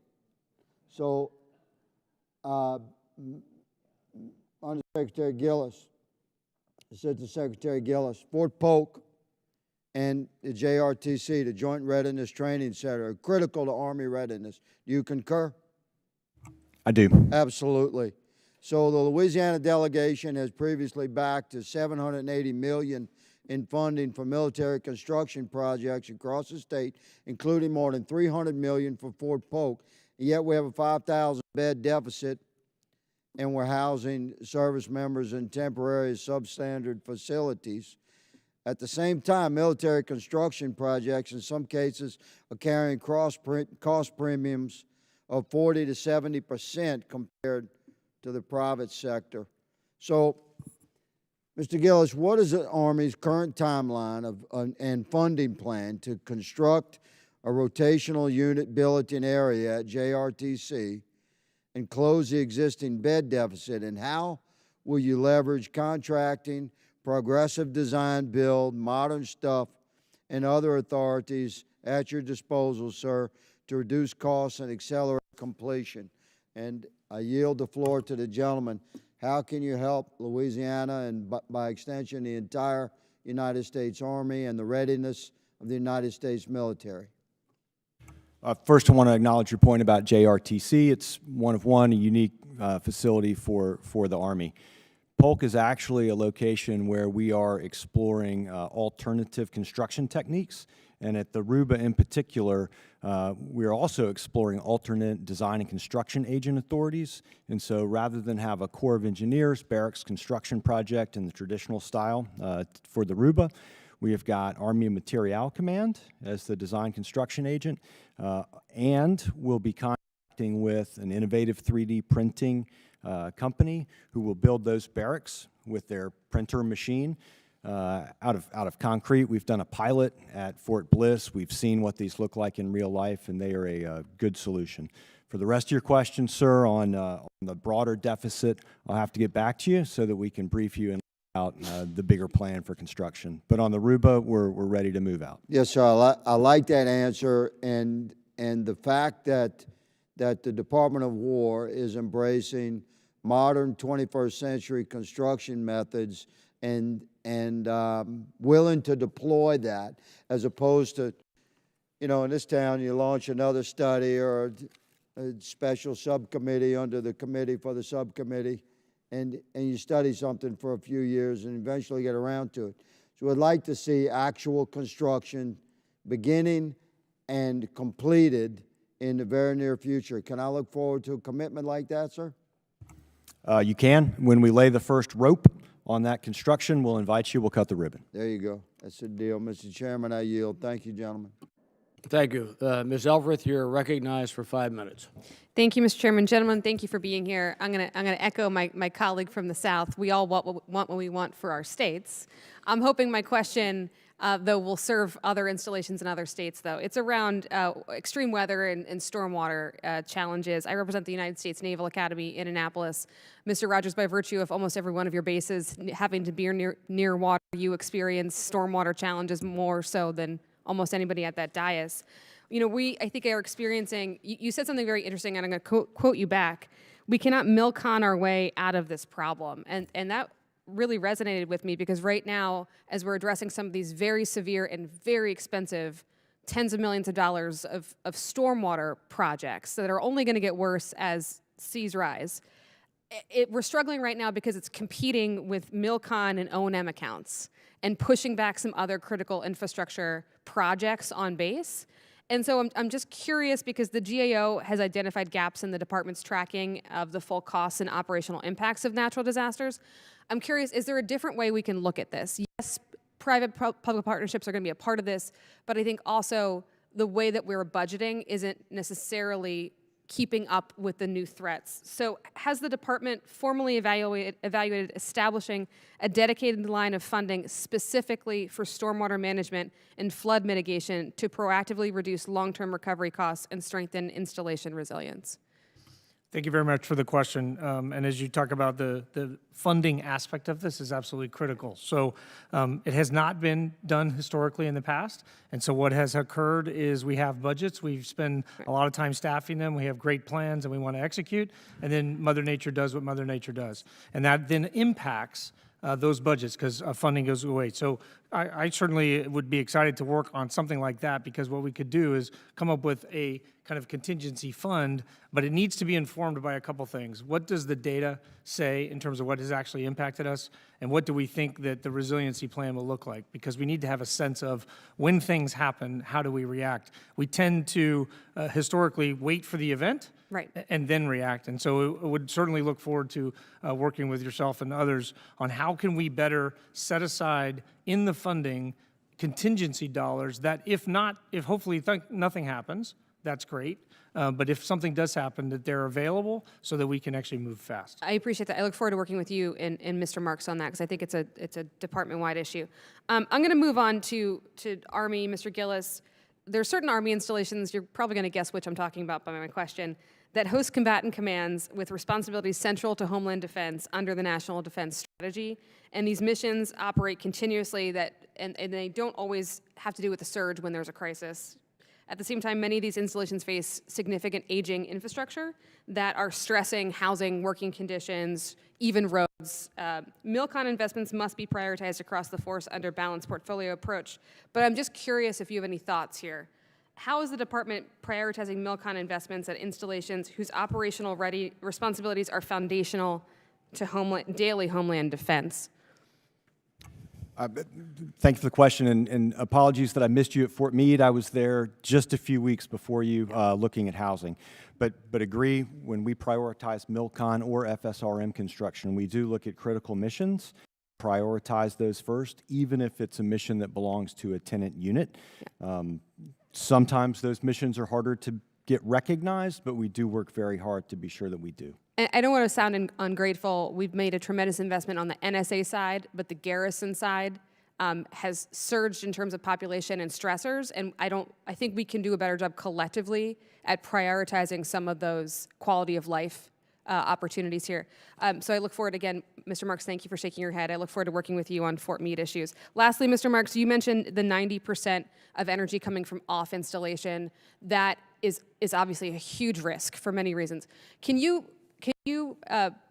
So, Undersecretary Gillis, Assistant Secretary Gillis, Fort Polk, and the JRTC, the Joint Readiness Training Center, are critical to Army readiness. Do you concur? I do. Absolutely. So the Louisiana delegation has previously backed $780 million in funding for military construction projects across the state, including more than $300 million for Fort Polk. And yet we have a 5,000-bed deficit, and we're housing service members in temporary substandard facilities. At the same time, military construction projects in some cases are carrying cost premiums of 40 to 70% compared to the private sector. So, Mr. Gillis, what is the Army's current timeline and funding plan to construct a rotational unit billeting area at JRTC and close the existing bed deficit, and how will you leverage contracting, progressive design build, modern stuff, and other authorities at your disposal, sir, to reduce costs and accelerate completion? And I yield the floor to the gentleman. How can you help Louisiana and, by extension, the entire United States Army and the readiness of the United States military? First, I want to acknowledge your point about JRTC. It's one of one, a unique facility for the Army. Polk is actually a location where we are exploring alternative construction techniques, and at the RUBA in particular, we are also exploring alternate design and construction agent authorities. And so rather than have a Corps of Engineers barracks construction project in the traditional style for the RUBA, we have got Army Material Command as the design construction agent, and we'll be contracting with an innovative 3D printing company who will build those barracks with their printer machine out of concrete. We've done a pilot at Fort Bliss. We've seen what these look like in real life, and they are a good solution. For the rest of your questions, sir, on the broader deficit, I'll have to get back to you so that we can brief you and lay out the bigger plan for construction. But on the RUBA, we're ready to move out. Yes, sir. I like that answer, and the fact that the Department of War is embracing modern 21st century construction methods and willing to deploy that, as opposed to, you know, in this town you launch another study or a special subcommittee under the committee for the subcommittee, and you study something for a few years and eventually get around to it. So I'd like to see actual construction beginning and completed in the very near future. Can I look forward to a commitment like that, sir? You can. When we lay the first rope on that construction, we'll invite you. We'll cut the ribbon. There you go. That's the deal. Mr. Chairman, I yield. Thank you, gentlemen. Thank you. Ms. Elfreth, you're recognized for 5 minutes. Thank you, Mr. Chairman. Gentlemen, thank you for being here. I'm gonna echo my colleague from the South. We all want what we want for our states. I'm hoping my question, though, will serve other installations in other states, though. It's around extreme weather and stormwater challenges. I represent the United States Naval Academy in Annapolis. Mr. Rogers, by virtue of almost every one of your bases having to be near water, you experience stormwater challenges more so than almost anybody at that dais. You know, I think, are experiencing, you said something very interesting, and I'm going to quote you back. We cannot milk on our way out of this problem. And that really resonated with me, because right now, as we're addressing some of these very severe and very expensive tens of millions of dollars of stormwater projects that are only going to get worse as seas rise, we're struggling right now because it's competing with MilCon and O&M accounts and pushing back some other critical infrastructure projects on base. And so I'm just curious, because the GAO has identified gaps in the department's tracking of the full costs and operational impacts of natural disasters. I'm curious, is there a different way we can look at this? Yes, private-public partnerships are going to be a part of this, but I think also the way that we're budgeting isn't necessarily keeping up with the new threats. So has the department formally evaluated establishing a dedicated line of funding specifically for stormwater management and flood mitigation to proactively reduce long-term recovery costs and strengthen installation resilience? Thank you very much for the question. And as you talk about the funding aspect of this is absolutely critical. So it has not been done historically in the past. And so what has occurred is we have budgets. We've spent a lot of time staffing them. We have great plans and we want to execute. And then Mother Nature does what Mother Nature does. And that then impacts those budgets, because funding goes away. So I certainly would be excited to work on something like that, because what we could do is come up with a kind of contingency fund, but it needs to be informed by a couple things. What does the data say in terms of what has actually impacted us, and what do we think that the resiliency plan will look like? Because we need to have a sense of when things happen, how do we react? We tend to historically wait for the event, right, and then react. And so I would certainly look forward to working with yourself and others on how can we better set aside in the funding contingency dollars that if hopefully nothing happens, that's great. But if something does happen, that they're available so that we can actually move fast. I appreciate that. I look forward to working with you and Mr. Marks on that because I think it's a department-wide issue. I'm going to move on to Army, Mr. Gillis. There are certain Army installations, you're probably going to guess which I'm talking about by my question, that host combatant commands with responsibilities central to Homeland Defense under the National Defense Strategy. And these missions operate continuously and they don't always have to do with a surge when there's a crisis. At the same time, many of these installations face significant aging infrastructure that are stressing housing, working conditions, even roads. MILCON investments must be prioritized across the force under balanced portfolio approach. But I'm just curious if you have any thoughts here. How is the department prioritizing MILCON investments at installations whose operational responsibilities are foundational to daily homeland defense? Thank you for the question, and apologies that I missed you at Fort Meade. I was there just a few weeks before you looking at housing. But agree, when we prioritize MILCON or FSRM construction, we do look at critical missions, prioritize those first, even if it's a mission that belongs to a tenant unit. Sometimes those missions are harder to get recognized, but we do work very hard to be sure that we do. And I don't want to sound ungrateful. We've made a tremendous investment on the NSA side, but the garrison side has surged in terms of population and stressors. And I think we can do a better job collectively at prioritizing some of those quality of life opportunities here. So I look forward, again, Mr. Marks, thank you for shaking your head. I look forward to working with you on Fort Meade issues. Lastly, Mr. Marks, you mentioned the 90% of energy coming from off installation. That is obviously a huge risk for many reasons. Can you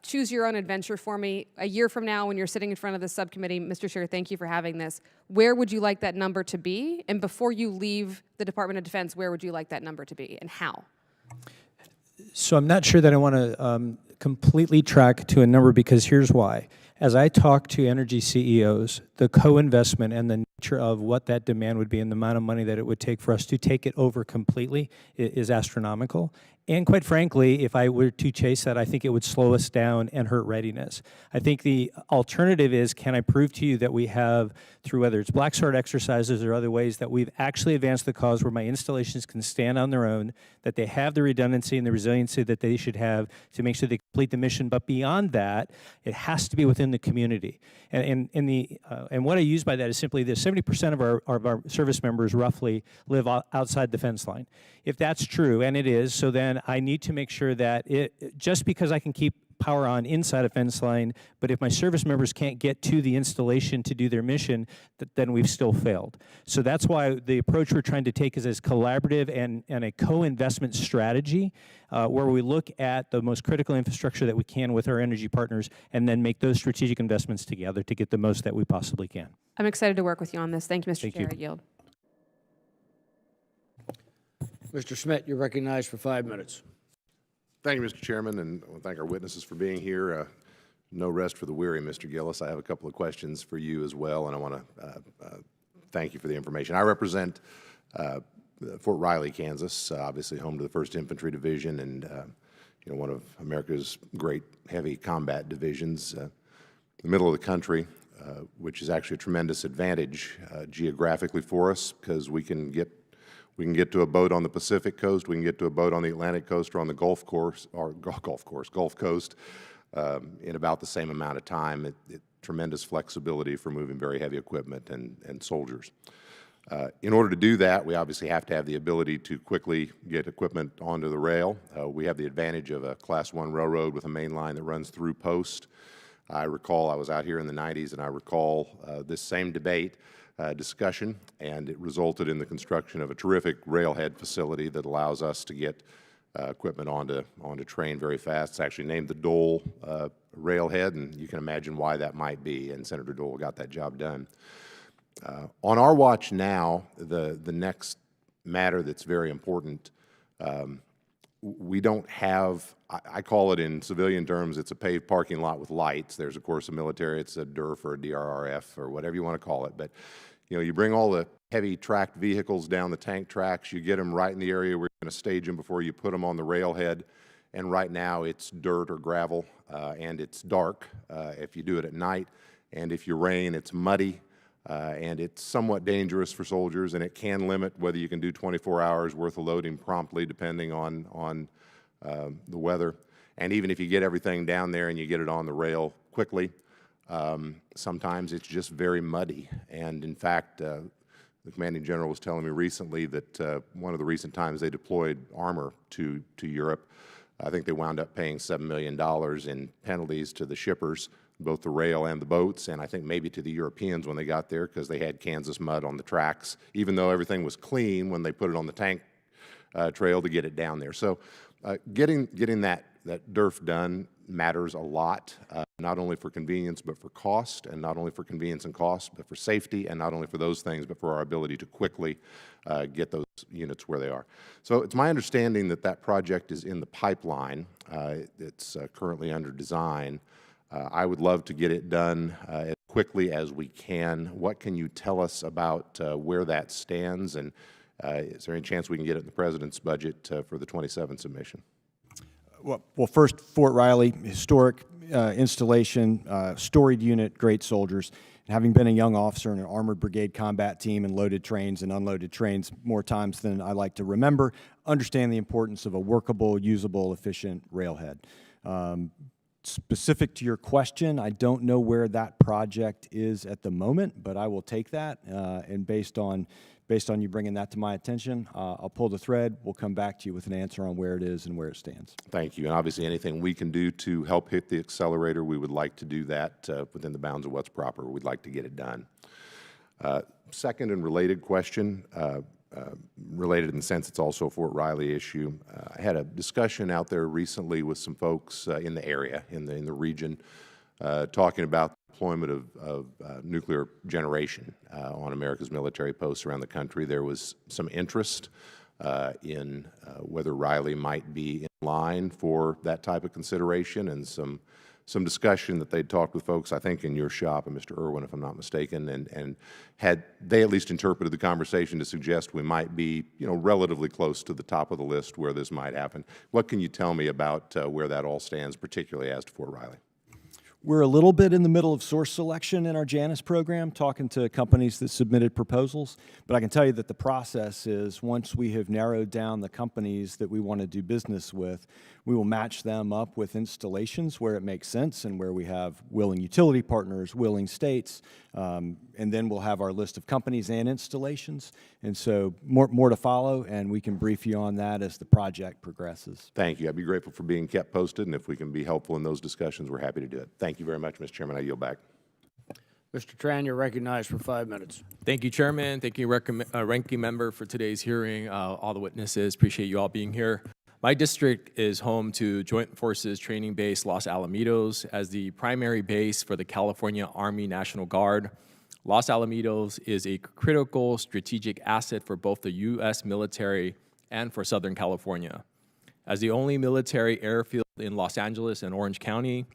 choose your own adventure for me? A year from now, when you're sitting in front of the subcommittee, Mr. Chair, thank you for having this. Where would you like that number to be? And before you leave the Department of Defense, where would you like that number to be and how? So I'm not sure that I want to completely track to a number, because here's why. As I talk to energy CEOs, the co-investment and the nature of what that demand would be and the amount of money that it would take for us to take it over completely is astronomical. And quite frankly, if I were to chase that, I think it would slow us down and hurt readiness. I think the alternative is, can I prove to you that we have, through whether it's Black Sword exercises or other ways, that we've actually advanced the cause where my installations can stand on their own, that they have the redundancy and the resiliency that they should have to make sure they complete the mission. But beyond that, it has to be within the community. And what I use by that is simply this: 70% of our service members roughly live outside the fence line. If that's true, and it is, so then I need to make sure that just because I can keep power on inside a fence line, but if my service members can't get to the installation to do their mission, then we've still failed. So that's why the approach we're trying to take is as collaborative and a co-investment strategy where we look at the most critical infrastructure that we can with our energy partners and then make those strategic investments together to get the most that we possibly can. I'm excited to work with you on this. Thank you, Mr. Chair. I yield. Mr. Schmidt, you're recognized for 5 minutes. Thank you, Mr. Chairman, and I want to thank our witnesses for being here. No rest for the weary, Mr. Gillis. I have a couple of questions for you as well, and I want to thank you for the information. I represent Fort Riley, Kansas, obviously home to the 1st Infantry Division and one of America's great heavy combat divisions. The middle of the country, which is actually a tremendous advantage geographically for us, because we can get to a boat on the Pacific coast, we can get to a boat on the Atlantic coast or on the Gulf Coast in about the same amount of time. Tremendous flexibility for moving very heavy equipment and soldiers. In order to do that, we obviously have to have the ability to quickly get equipment onto the rail. We have the advantage of a Class 1 railroad with a main line that runs through post. I recall I was out here in the 90s, and I recall this same debate discussion, and it resulted in the construction of a terrific railhead facility that allows us to get equipment onto train very fast. It's actually named the Dole railhead, and you can imagine why that might be, and Senator Dole got that job done. On our watch now, the next matter that's very important, we don't have, I call it in civilian terms, it's a paved parking lot with lights. There's, of course, a military, it's a DERF or a DRRF or whatever you want to call it. But, you bring all the heavy tracked vehicles down the tank tracks, you get them right in the area where you're going to stage them before you put them on the railhead. And right now it's dirt or gravel, and it's dark if you do it at night. And if you rain, it's muddy. and it's somewhat dangerous for soldiers, and it can limit whether you can do 24 hours worth of loading promptly, depending on the weather. And even if you get everything down there and you get it on the rail quickly, sometimes it's just very muddy. And in fact, the commanding general was telling me recently that one of the recent times they deployed armor to Europe, I think they wound up paying $7 million in penalties to the shippers, both the rail and the boats, and I think maybe to the Europeans when they got there, because they had Kansas mud on the tracks, even though everything was clean when they put it on the tank trail to get it down there. So getting that DERF done matters a lot, not only for convenience but for cost, and not only for convenience and cost but for safety, and not only for those things but for our ability to quickly get those units where they are. So it's my understanding that that project is in the pipeline. It's currently under design. I would love to get it done as quickly as we can. What can you tell us about where that stands, and is there any chance we can get it in the President's budget for the 27 submission? Well, first, Fort Riley, historic installation, storied unit, great soldiers. And having been a young officer in an armored brigade combat team and loaded trains and unloaded trains more times than I like to remember, understand the importance of a workable, usable, efficient railhead. Specific to your question, I don't know where that project is at the moment, but I will take that, and based on you bringing that to my attention, I'll pull the thread. We'll come back to you with an answer on where it is and where it stands. Thank you. And obviously anything we can do to help hit the accelerator, we would like to do that within the bounds of what's proper. We'd like to get it done. Second and related question, related in the sense it's also a Fort Riley issue. I had a discussion out there recently with some folks in the area, in the region, talking about the deployment of nuclear generation on America's military posts around the country. There was some interest in whether Riley might be in line for that type of consideration, and some discussion that they'd talked with folks, I think in your shop, and Mr. Irwin, if I'm not mistaken, and had they at least interpreted the conversation to suggest we might be, relatively close to the top of the list where this might happen. What can you tell me about where that all stands, particularly as to Fort Riley? We're a little bit in the middle of source selection in our Janus program, talking to companies that submitted proposals. But I can tell you that the process is, once we have narrowed down the companies that we want to do business with, we will match them up with installations where it makes sense and where we have willing utility partners, willing states, and then we'll have our list of companies and installations. And so more to follow, and we can brief you on that as the project progresses. Thank you. I'd be grateful for being kept posted, and if we can be helpful in those discussions, we're happy to do it. Thank you very much, Mr. Chairman. I yield back. Mr. Tran, you're recognized for 5 minutes. Thank you, Chairman. Thank you, Ranking Member, for today's hearing, all the witnesses. Appreciate you all being here. My district is home to Joint Forces Training Base Los Alamitos as the primary base for the California Army National Guard. Los Alamitos is a critical strategic asset for both the U.S. military and for Southern California. As the only military airfield in Los Angeles and Orange County,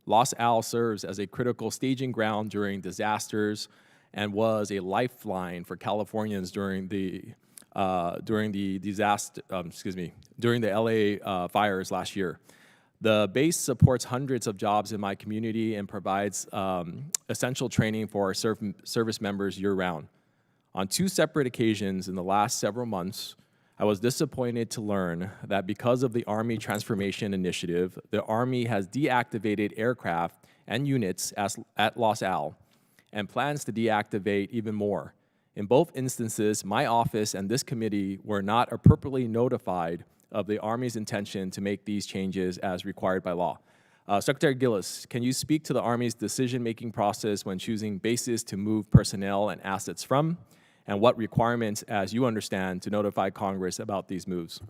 Los Al serves as a critical staging ground during disasters and was a lifeline for Californians during the LA fires last year. The base supports hundreds of jobs in my community and provides essential training for our service members year-round. On 2 separate occasions in the last several months, I was disappointed to learn that because of the Army Transformation Initiative, the Army has deactivated aircraft and units at Los Al and plans to deactivate even more. In both instances, my office and this committee were not appropriately notified of the Army's intention to make these changes as required by law. Secretary Gillis, can you speak to the Army's decision-making process when choosing bases to move personnel and assets from, and what requirements, as you understand, to notify Congress about these moves?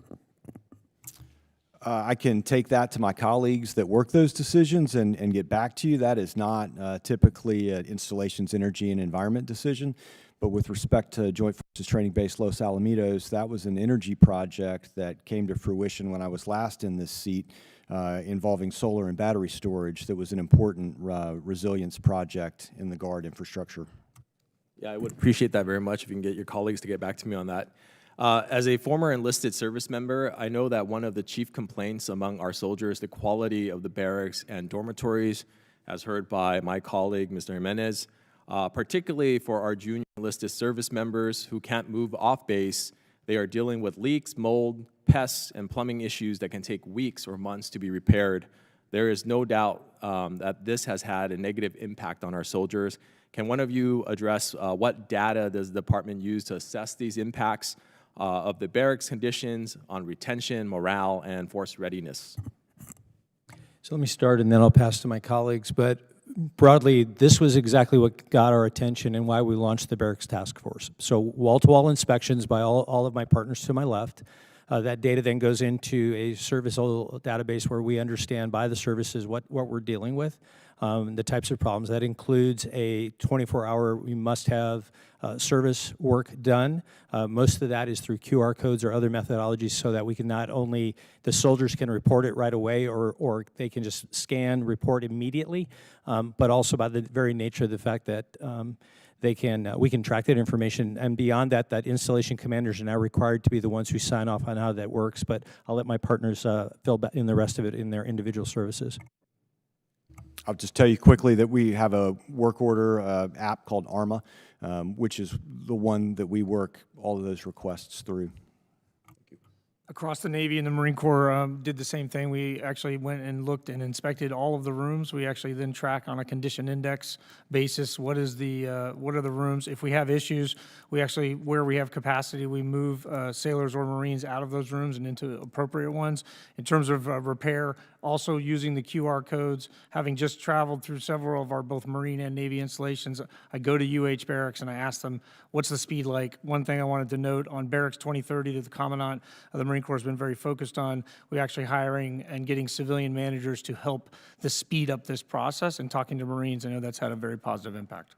I can take that to my colleagues that work those decisions and get back to you. That is not typically an installations, energy, and environment decision. But with respect to Joint Forces Training Base Los Alamitos, that was an energy project that came to fruition when I was last in this seat, involving solar and battery storage. That was an important resilience project in the Guard infrastructure. Yeah, I would appreciate that very much if you can get your colleagues to get back to me on that. As a former enlisted service member, I know that one of the chief complaints among our soldiers is the quality of the barracks and dormitories, as heard by my colleague, Mr. Jimenez. particularly for our junior enlisted service members who can't move off base. They are dealing with leaks, mold, pests, and plumbing issues that can take weeks or months to be repaired. There is no doubt that this has had a negative impact on our soldiers. Can one of you address what data does the department use to assess these impacts of the barracks conditions on retention, morale, and force readiness? So let me start, and then I'll pass to my colleagues. But broadly, this was exactly what got our attention and why we launched the Barracks Task Force. So wall-to-wall inspections by all of my partners to my left. That data then goes into a service database where we understand by the services what we're dealing with, the types of problems. That includes a 24-hour, we must have service work done. Most of that is through QR codes or other methodologies so that we can not only, the soldiers can report it right away or they can just scan, report immediately, but also by the very nature of the fact that we can track that information, and beyond that, that installation commanders are now required to be the ones who sign off on how that works, but I'll let my partners fill in the rest of it in their individual services. I'll just tell you quickly that we have a work order app called ARMA, which is the one that we work all of those requests through. Across the Navy and the Marine Corps did the same thing. We actually went and looked and inspected all of the rooms. We actually then track on a condition index basis what are the rooms. If we have issues, we actually, where we have capacity, we move sailors or Marines out of those rooms and into appropriate ones. In terms of repair, also using the QR codes, having just traveled through several of our both Marine and Navy installations, I go to UH Barracks and I ask them, what's the speed like? One thing I wanted to note on Barracks 2030 that the Commandant of the Marine Corps has been very focused on, we're actually hiring and getting civilian managers to help to speed up this process, and talking to Marines, I know that's had a very positive impact.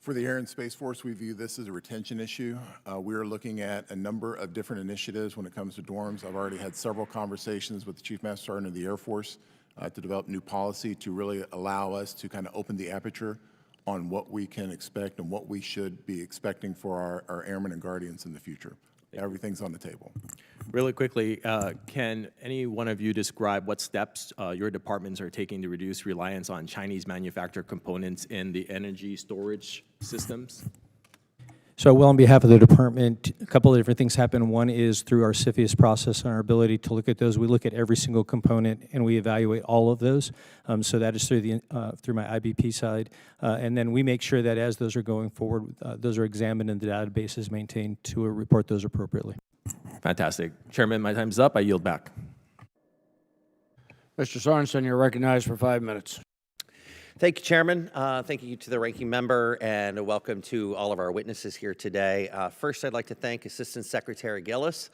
For the Air and Space Force, we view this as a retention issue. We are looking at a number of different initiatives when it comes to dorms. I've already had several conversations with the Chief Master Sergeant of the Air Force to develop new policy to really allow us to kind of open the aperture on what we can expect and what we should be expecting for our airmen and guardians in the future. Everything's on the table. Really quickly, can any one of you describe what steps your departments are taking to reduce reliance on Chinese manufactured components in the energy storage systems? So well, on behalf of the department, a couple of different things happen. One is through our CFIUS process and our ability to look at those. We look at every single component and we evaluate all of those. So that is through my IBP side. And then we make sure that as those are going forward, those are examined and the database is maintained to report those appropriately. Fantastic. Chairman, my time's up. I yield back. Mr. Sorensen, you're recognized for 5 minutes. Thank you, Chairman. Thank you to the ranking member, and a welcome to all of our witnesses here today. First, I'd like to thank Assistant Secretary Gillis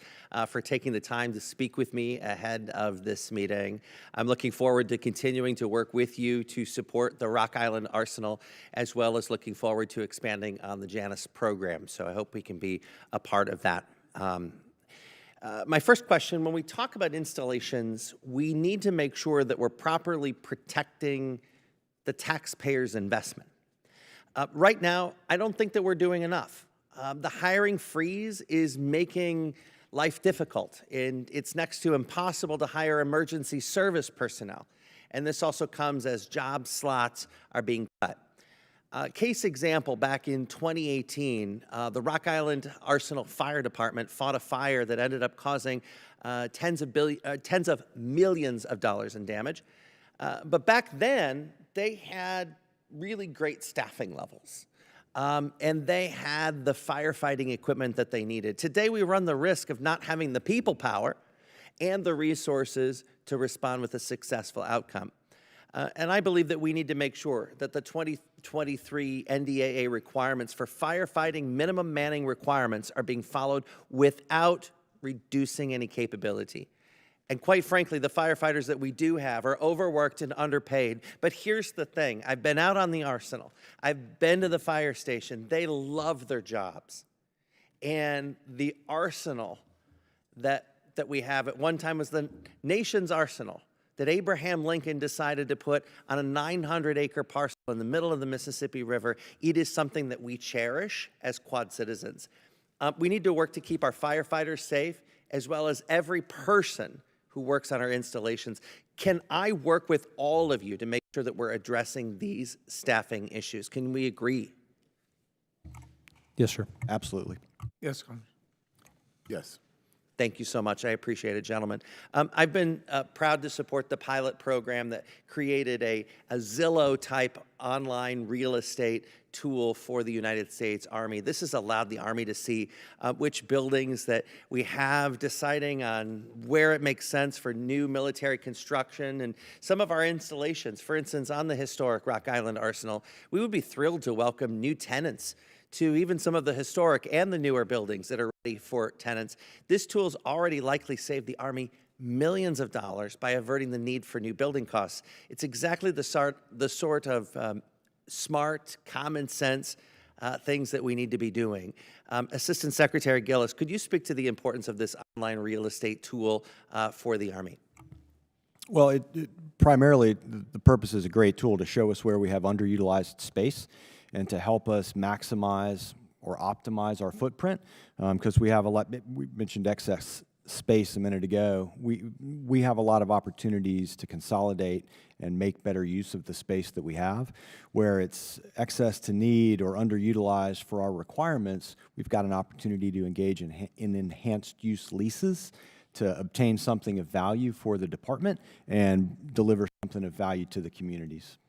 for taking the time to speak with me ahead of this meeting. I'm looking forward to continuing to work with you to support the Rock Island Arsenal, as well as looking forward to expanding on the Janus program. So I hope we can be a part of that. My first question, when we talk about installations, we need to make sure that we're properly protecting the taxpayer's investment. Right now, I don't think that we're doing enough. The hiring freeze is making life difficult, and it's next to impossible to hire emergency service personnel. And this also comes as job slots are being cut. Case example, back in 2018, the Rock Island Arsenal Fire Department fought a fire that ended up causing tens of millions of dollars in damage. But back then, they had really great staffing levels, and they had the firefighting equipment that they needed. Today, we run the risk of not having the people power and the resources to respond with a successful outcome. And I believe that we need to make sure that the 2023 NDAA requirements for firefighting minimum manning requirements are being followed without reducing any capability. And quite frankly, the firefighters that we do have are overworked and underpaid. But here's the thing. I've been out on the arsenal. I've been to the fire station. They love their jobs. And the arsenal that we have at one time was the nation's arsenal that Abraham Lincoln decided to put on a 900-acre parcel in the middle of the Mississippi River. It is something that we cherish as Quad citizens. We need to work to keep our firefighters safe, as well as every person who works on our installations. Can I work with all of you to make sure that we're addressing these staffing issues. Can we agree? Yes, sir. Absolutely. Yes, Congressman. Yes. Thank you so much. I appreciate it, gentlemen. I've been proud to support the pilot program that created a Zillow-type online real estate tool for the United States Army. This has allowed the Army to see which buildings that we have, deciding on where it makes sense for new military construction and some of our installations. For instance, on the historic Rock Island Arsenal, we would be thrilled to welcome new tenants to even some of the historic and the newer buildings that are ready for tenants. This tool's already likely saved the Army millions of dollars by averting the need for new building costs. It's exactly the sort of smart, common sense things that we need to be doing. Assistant Secretary Gillis, could you speak to the importance of this online real estate tool for the Army? Well, primarily, the purpose is a great tool to show us where we have underutilized space and to help us maximize or optimize our footprint, because we have a lot. We mentioned excess space a minute ago. We have a lot of opportunities to consolidate and make better use of the space that we have. Where it's excess to need or underutilized for our requirements, we've got an opportunity to engage in enhanced use leases to obtain something of value for the department and deliver something of value to the communities.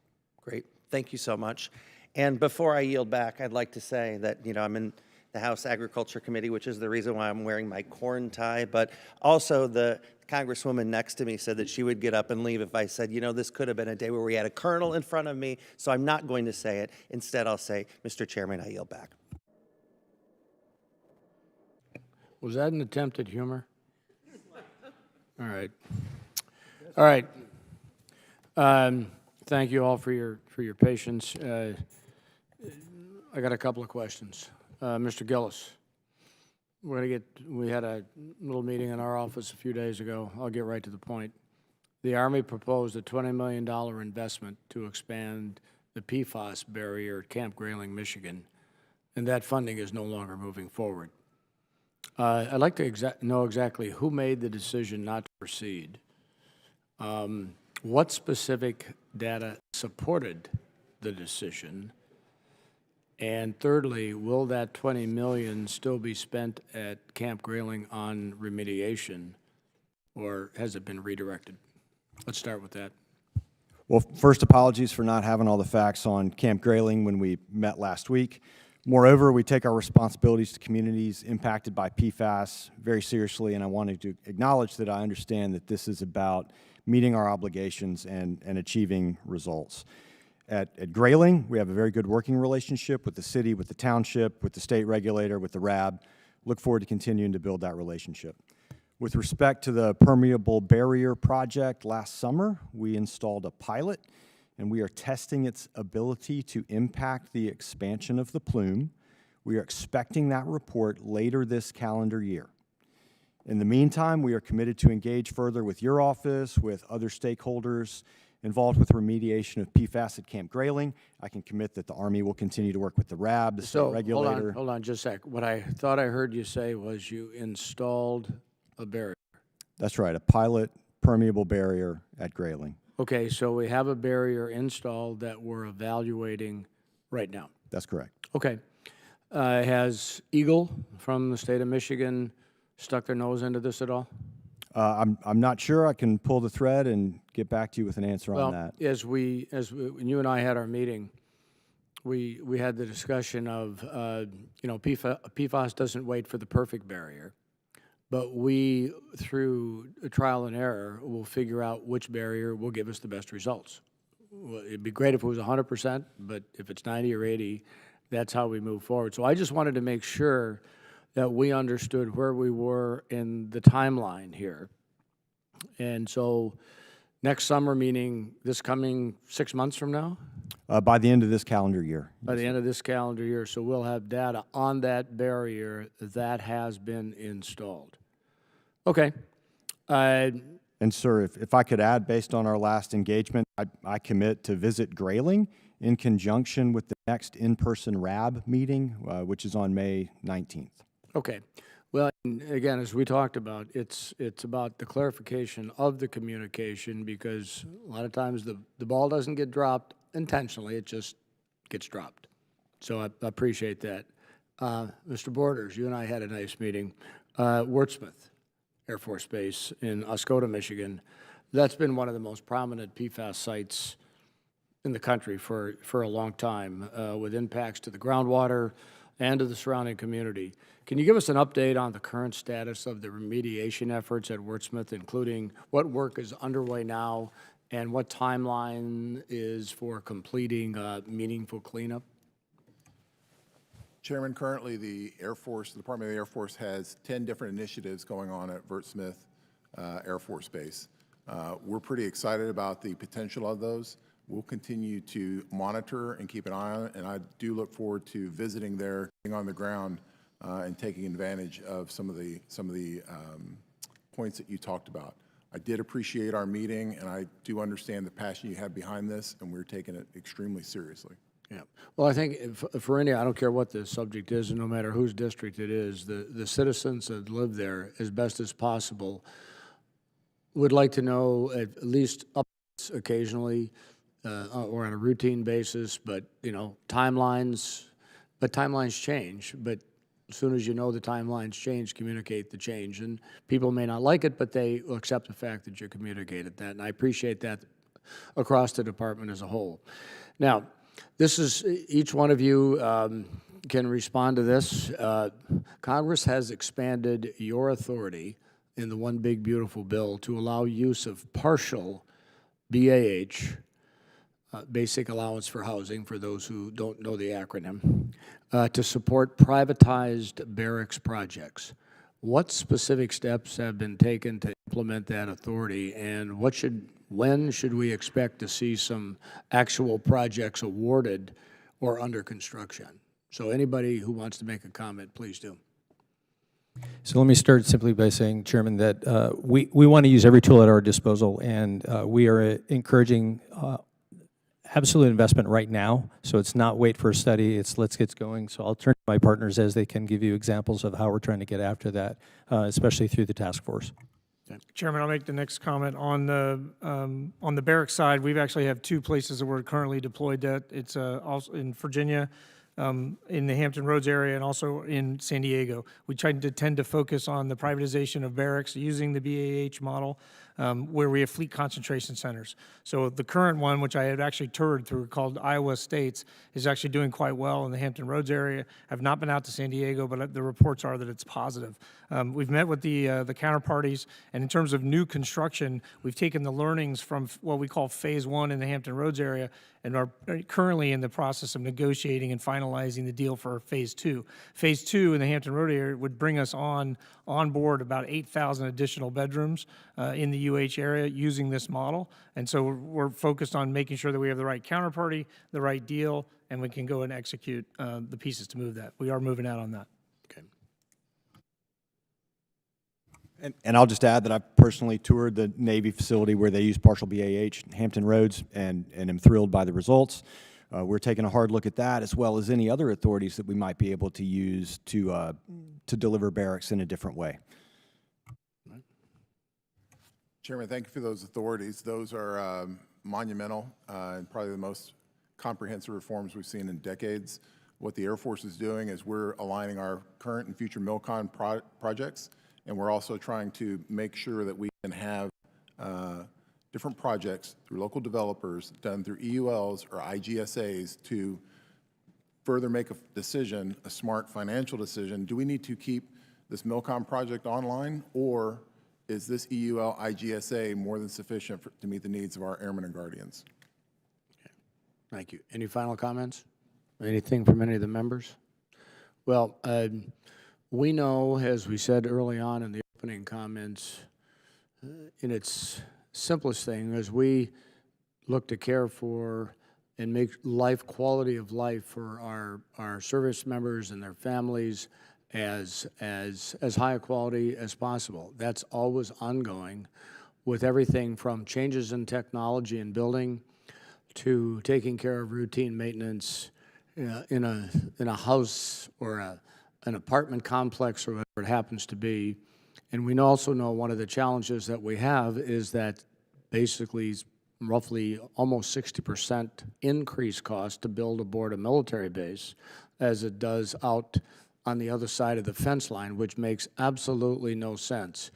Great. Thank you so much. And before I yield back, I'd like to say that, I'm in the House Agriculture Committee, which is the reason why I'm wearing my corn tie, but also the Congresswoman next to me said that she would get up and leave if I said, this could have been a day where we had a colonel in front of me, so I'm not going to say it. Instead, I'll say, Mr. Chairman, I yield back. Was that an attempt at humor? All right. All right. Thank you all for your patience. I got a couple of questions. Mr. Gillis, we had a little meeting in our office a few days ago. I'll get right to the point. The Army proposed a $20 million investment to expand the PFAS barrier at Camp Grayling, Michigan, and that funding is no longer moving forward. I'd like to know exactly who made the decision not to proceed. What specific data supported the decision? And thirdly, will that $20 million still be spent at Camp Grayling on remediation, or has it been redirected? Let's start with that. Well, first, apologies for not having all the facts on Camp Grayling when we met last week. Moreover, we take our responsibilities to communities impacted by PFAS very seriously, and I wanted to acknowledge that I understand that this is about meeting our obligations and achieving results. At Grayling, we have a very good working relationship with the city, with the township, with the state regulator, with the RAB. Look forward to continuing to build that relationship. With respect to the permeable barrier project last summer, we installed a pilot, and we are testing its ability to impact the expansion of the plume. We are expecting that report later this calendar year. In the meantime, we are committed to engage further with your office, with other stakeholders involved with remediation of PFAS at Camp Grayling. I can commit that the Army will continue to work with the RAB, the state regulator. Hold on just a sec. What I thought I heard you say was you installed a barrier. That's right, a pilot permeable barrier at Grayling. Okay, so we have a barrier installed that we're evaluating right now. That's correct. Okay. Has Eagle from the state of Michigan stuck their nose into this at all? I'm not sure. I can pull the thread and get back to you with an answer on that. When you and I had our meeting, we had the discussion of, PFAS doesn't wait for the perfect barrier, but we, through trial and error, will figure out which barrier will give us the best results. Well, it'd be great if it was 100%, but if it's 90 or 80, that's how we move forward. So I just wanted to make sure that we understood where we were in the timeline here. And so next summer, meaning this coming 6 months from now? By the end of this calendar year. By the end of this calendar year. So we'll have data on that barrier that has been installed. Okay. And sir, if I could add, based on our last engagement, I commit to visit Grayling in conjunction with the next in-person RAB meeting, which is on May 19th. Okay. Well, and again, as we talked about, it's about the clarification of the communication, because a lot of times the ball doesn't get dropped intentionally, it just gets dropped. So I appreciate that. Mr. Borders, you and I had a nice meeting. Wurtsmith Air Force Base in Oscoda, Michigan. That's been one of the most prominent PFAS sites in the country for a long time, with impacts to the groundwater and to the surrounding community. Can you give us an update on the current status of the remediation efforts at Wurtsmith, including what work is underway now and what timeline is for completing meaningful cleanup? Chairman, currently the Air Force, the Department of the Air Force has 10 different initiatives going on at Wurtsmith Air Force Base. We're pretty excited about the potential of those. We'll continue to monitor and keep an eye on it, and I do look forward to visiting there, being on the ground, and taking advantage of some of the points that you talked about. I did appreciate our meeting, and I do understand the passion you have behind this, and we're taking it extremely seriously. Yeah. Well, I think for any, I don't care what the subject is, and no matter whose district it is, the citizens that live there, as best as possible, would like to know at least updates occasionally, or on a routine basis, but, you know, timelines change, but as soon as you know the timelines change, communicate the change. And people may not like it, but they will accept the fact that you communicated that, and I appreciate that across the department as a whole. Now, this is, each one of you can respond to this. Congress has expanded your authority in the One Big Beautiful Bill to allow use of partial BAH, Basic Allowance for Housing, for those who don't know the acronym, to support privatized barracks projects. What specific steps have been taken to implement that authority, and when should we expect to see some actual projects awarded or under construction? So anybody who wants to make a comment, please do. So let me start simply by saying, Chairman, that we want to use every tool at our disposal, and we are encouraging absolute investment right now. So it's not wait for a study, it's let's get going. So I'll turn to my partners as they can give you examples of how we're trying to get after that, especially through the task force. Okay. Chairman, I'll make the next comment. On the barracks side, we've actually have two places that we're currently deployed at. It's also in Virginia, in the Hampton Roads area, and also in San Diego. We tend to focus on the privatization of barracks using the BAH model, where we have fleet concentration centers. So the current one, which I had actually toured through, called Iowa States, is actually doing quite well in the Hampton Roads area. I've not been out to San Diego, but the reports are that it's positive. We've met with the counterparties, and in terms of new construction, we've taken the learnings from what we call Phase 1 in the Hampton Roads area, and are currently in the process of negotiating and finalizing the deal for Phase 2. Phase 2 in the Hampton Road area would bring us on board about 8,000 additional bedrooms in the UH area using this model. And so we're focused on making sure that we have the right counterparty, the right deal, and we can go and execute the pieces to move that. We are moving out on that. Okay. And I'll just add that I've personally toured the Navy facility where they use partial BAH, Hampton Roads, and am thrilled by the results. We're taking a hard look at that, as well as any other authorities that we might be able to use to deliver barracks in a different way. Chairman, thank you for those authorities. Those are monumental and probably the most comprehensive reforms we've seen in decades. What the Air Force is doing is we're aligning our current and future MILCON projects, and we're also trying to make sure that we can have different projects through local developers done through EULs or IGSAs to further make a decision, a smart financial decision. Do we need to keep this MILCON project online, or is this EUL IGSA more than sufficient to meet the needs of our airmen and guardians? Okay. Thank you. Any final comments? Anything from any of the members? Well, we know, as we said early on in the opening comments, in its simplest thing, as we look to care for and make life, quality of life for our service members and their families as high a quality as possible. That's always ongoing, with everything from changes in technology and building to taking care of routine maintenance in a house or an apartment complex or whatever it happens to be. And we also know one of the challenges that we have is that basically roughly almost 60% increase cost to build aboard a military base as it does out on the other side of the fence line, which makes absolutely no sense.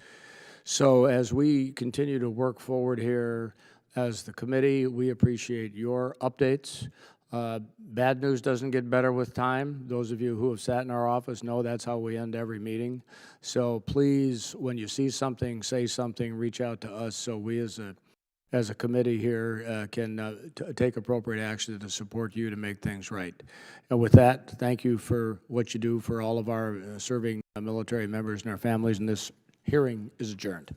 So as we continue to work forward here as the committee, we appreciate your updates. Bad news doesn't get better with time. Those of you who have sat in our office know that's how we end every meeting. So please, when you see something, say something, reach out to us so we as a committee here can take appropriate action to support you to make things right. And with that, thank you for what you do for all of our serving military members and our families, and this hearing is adjourned.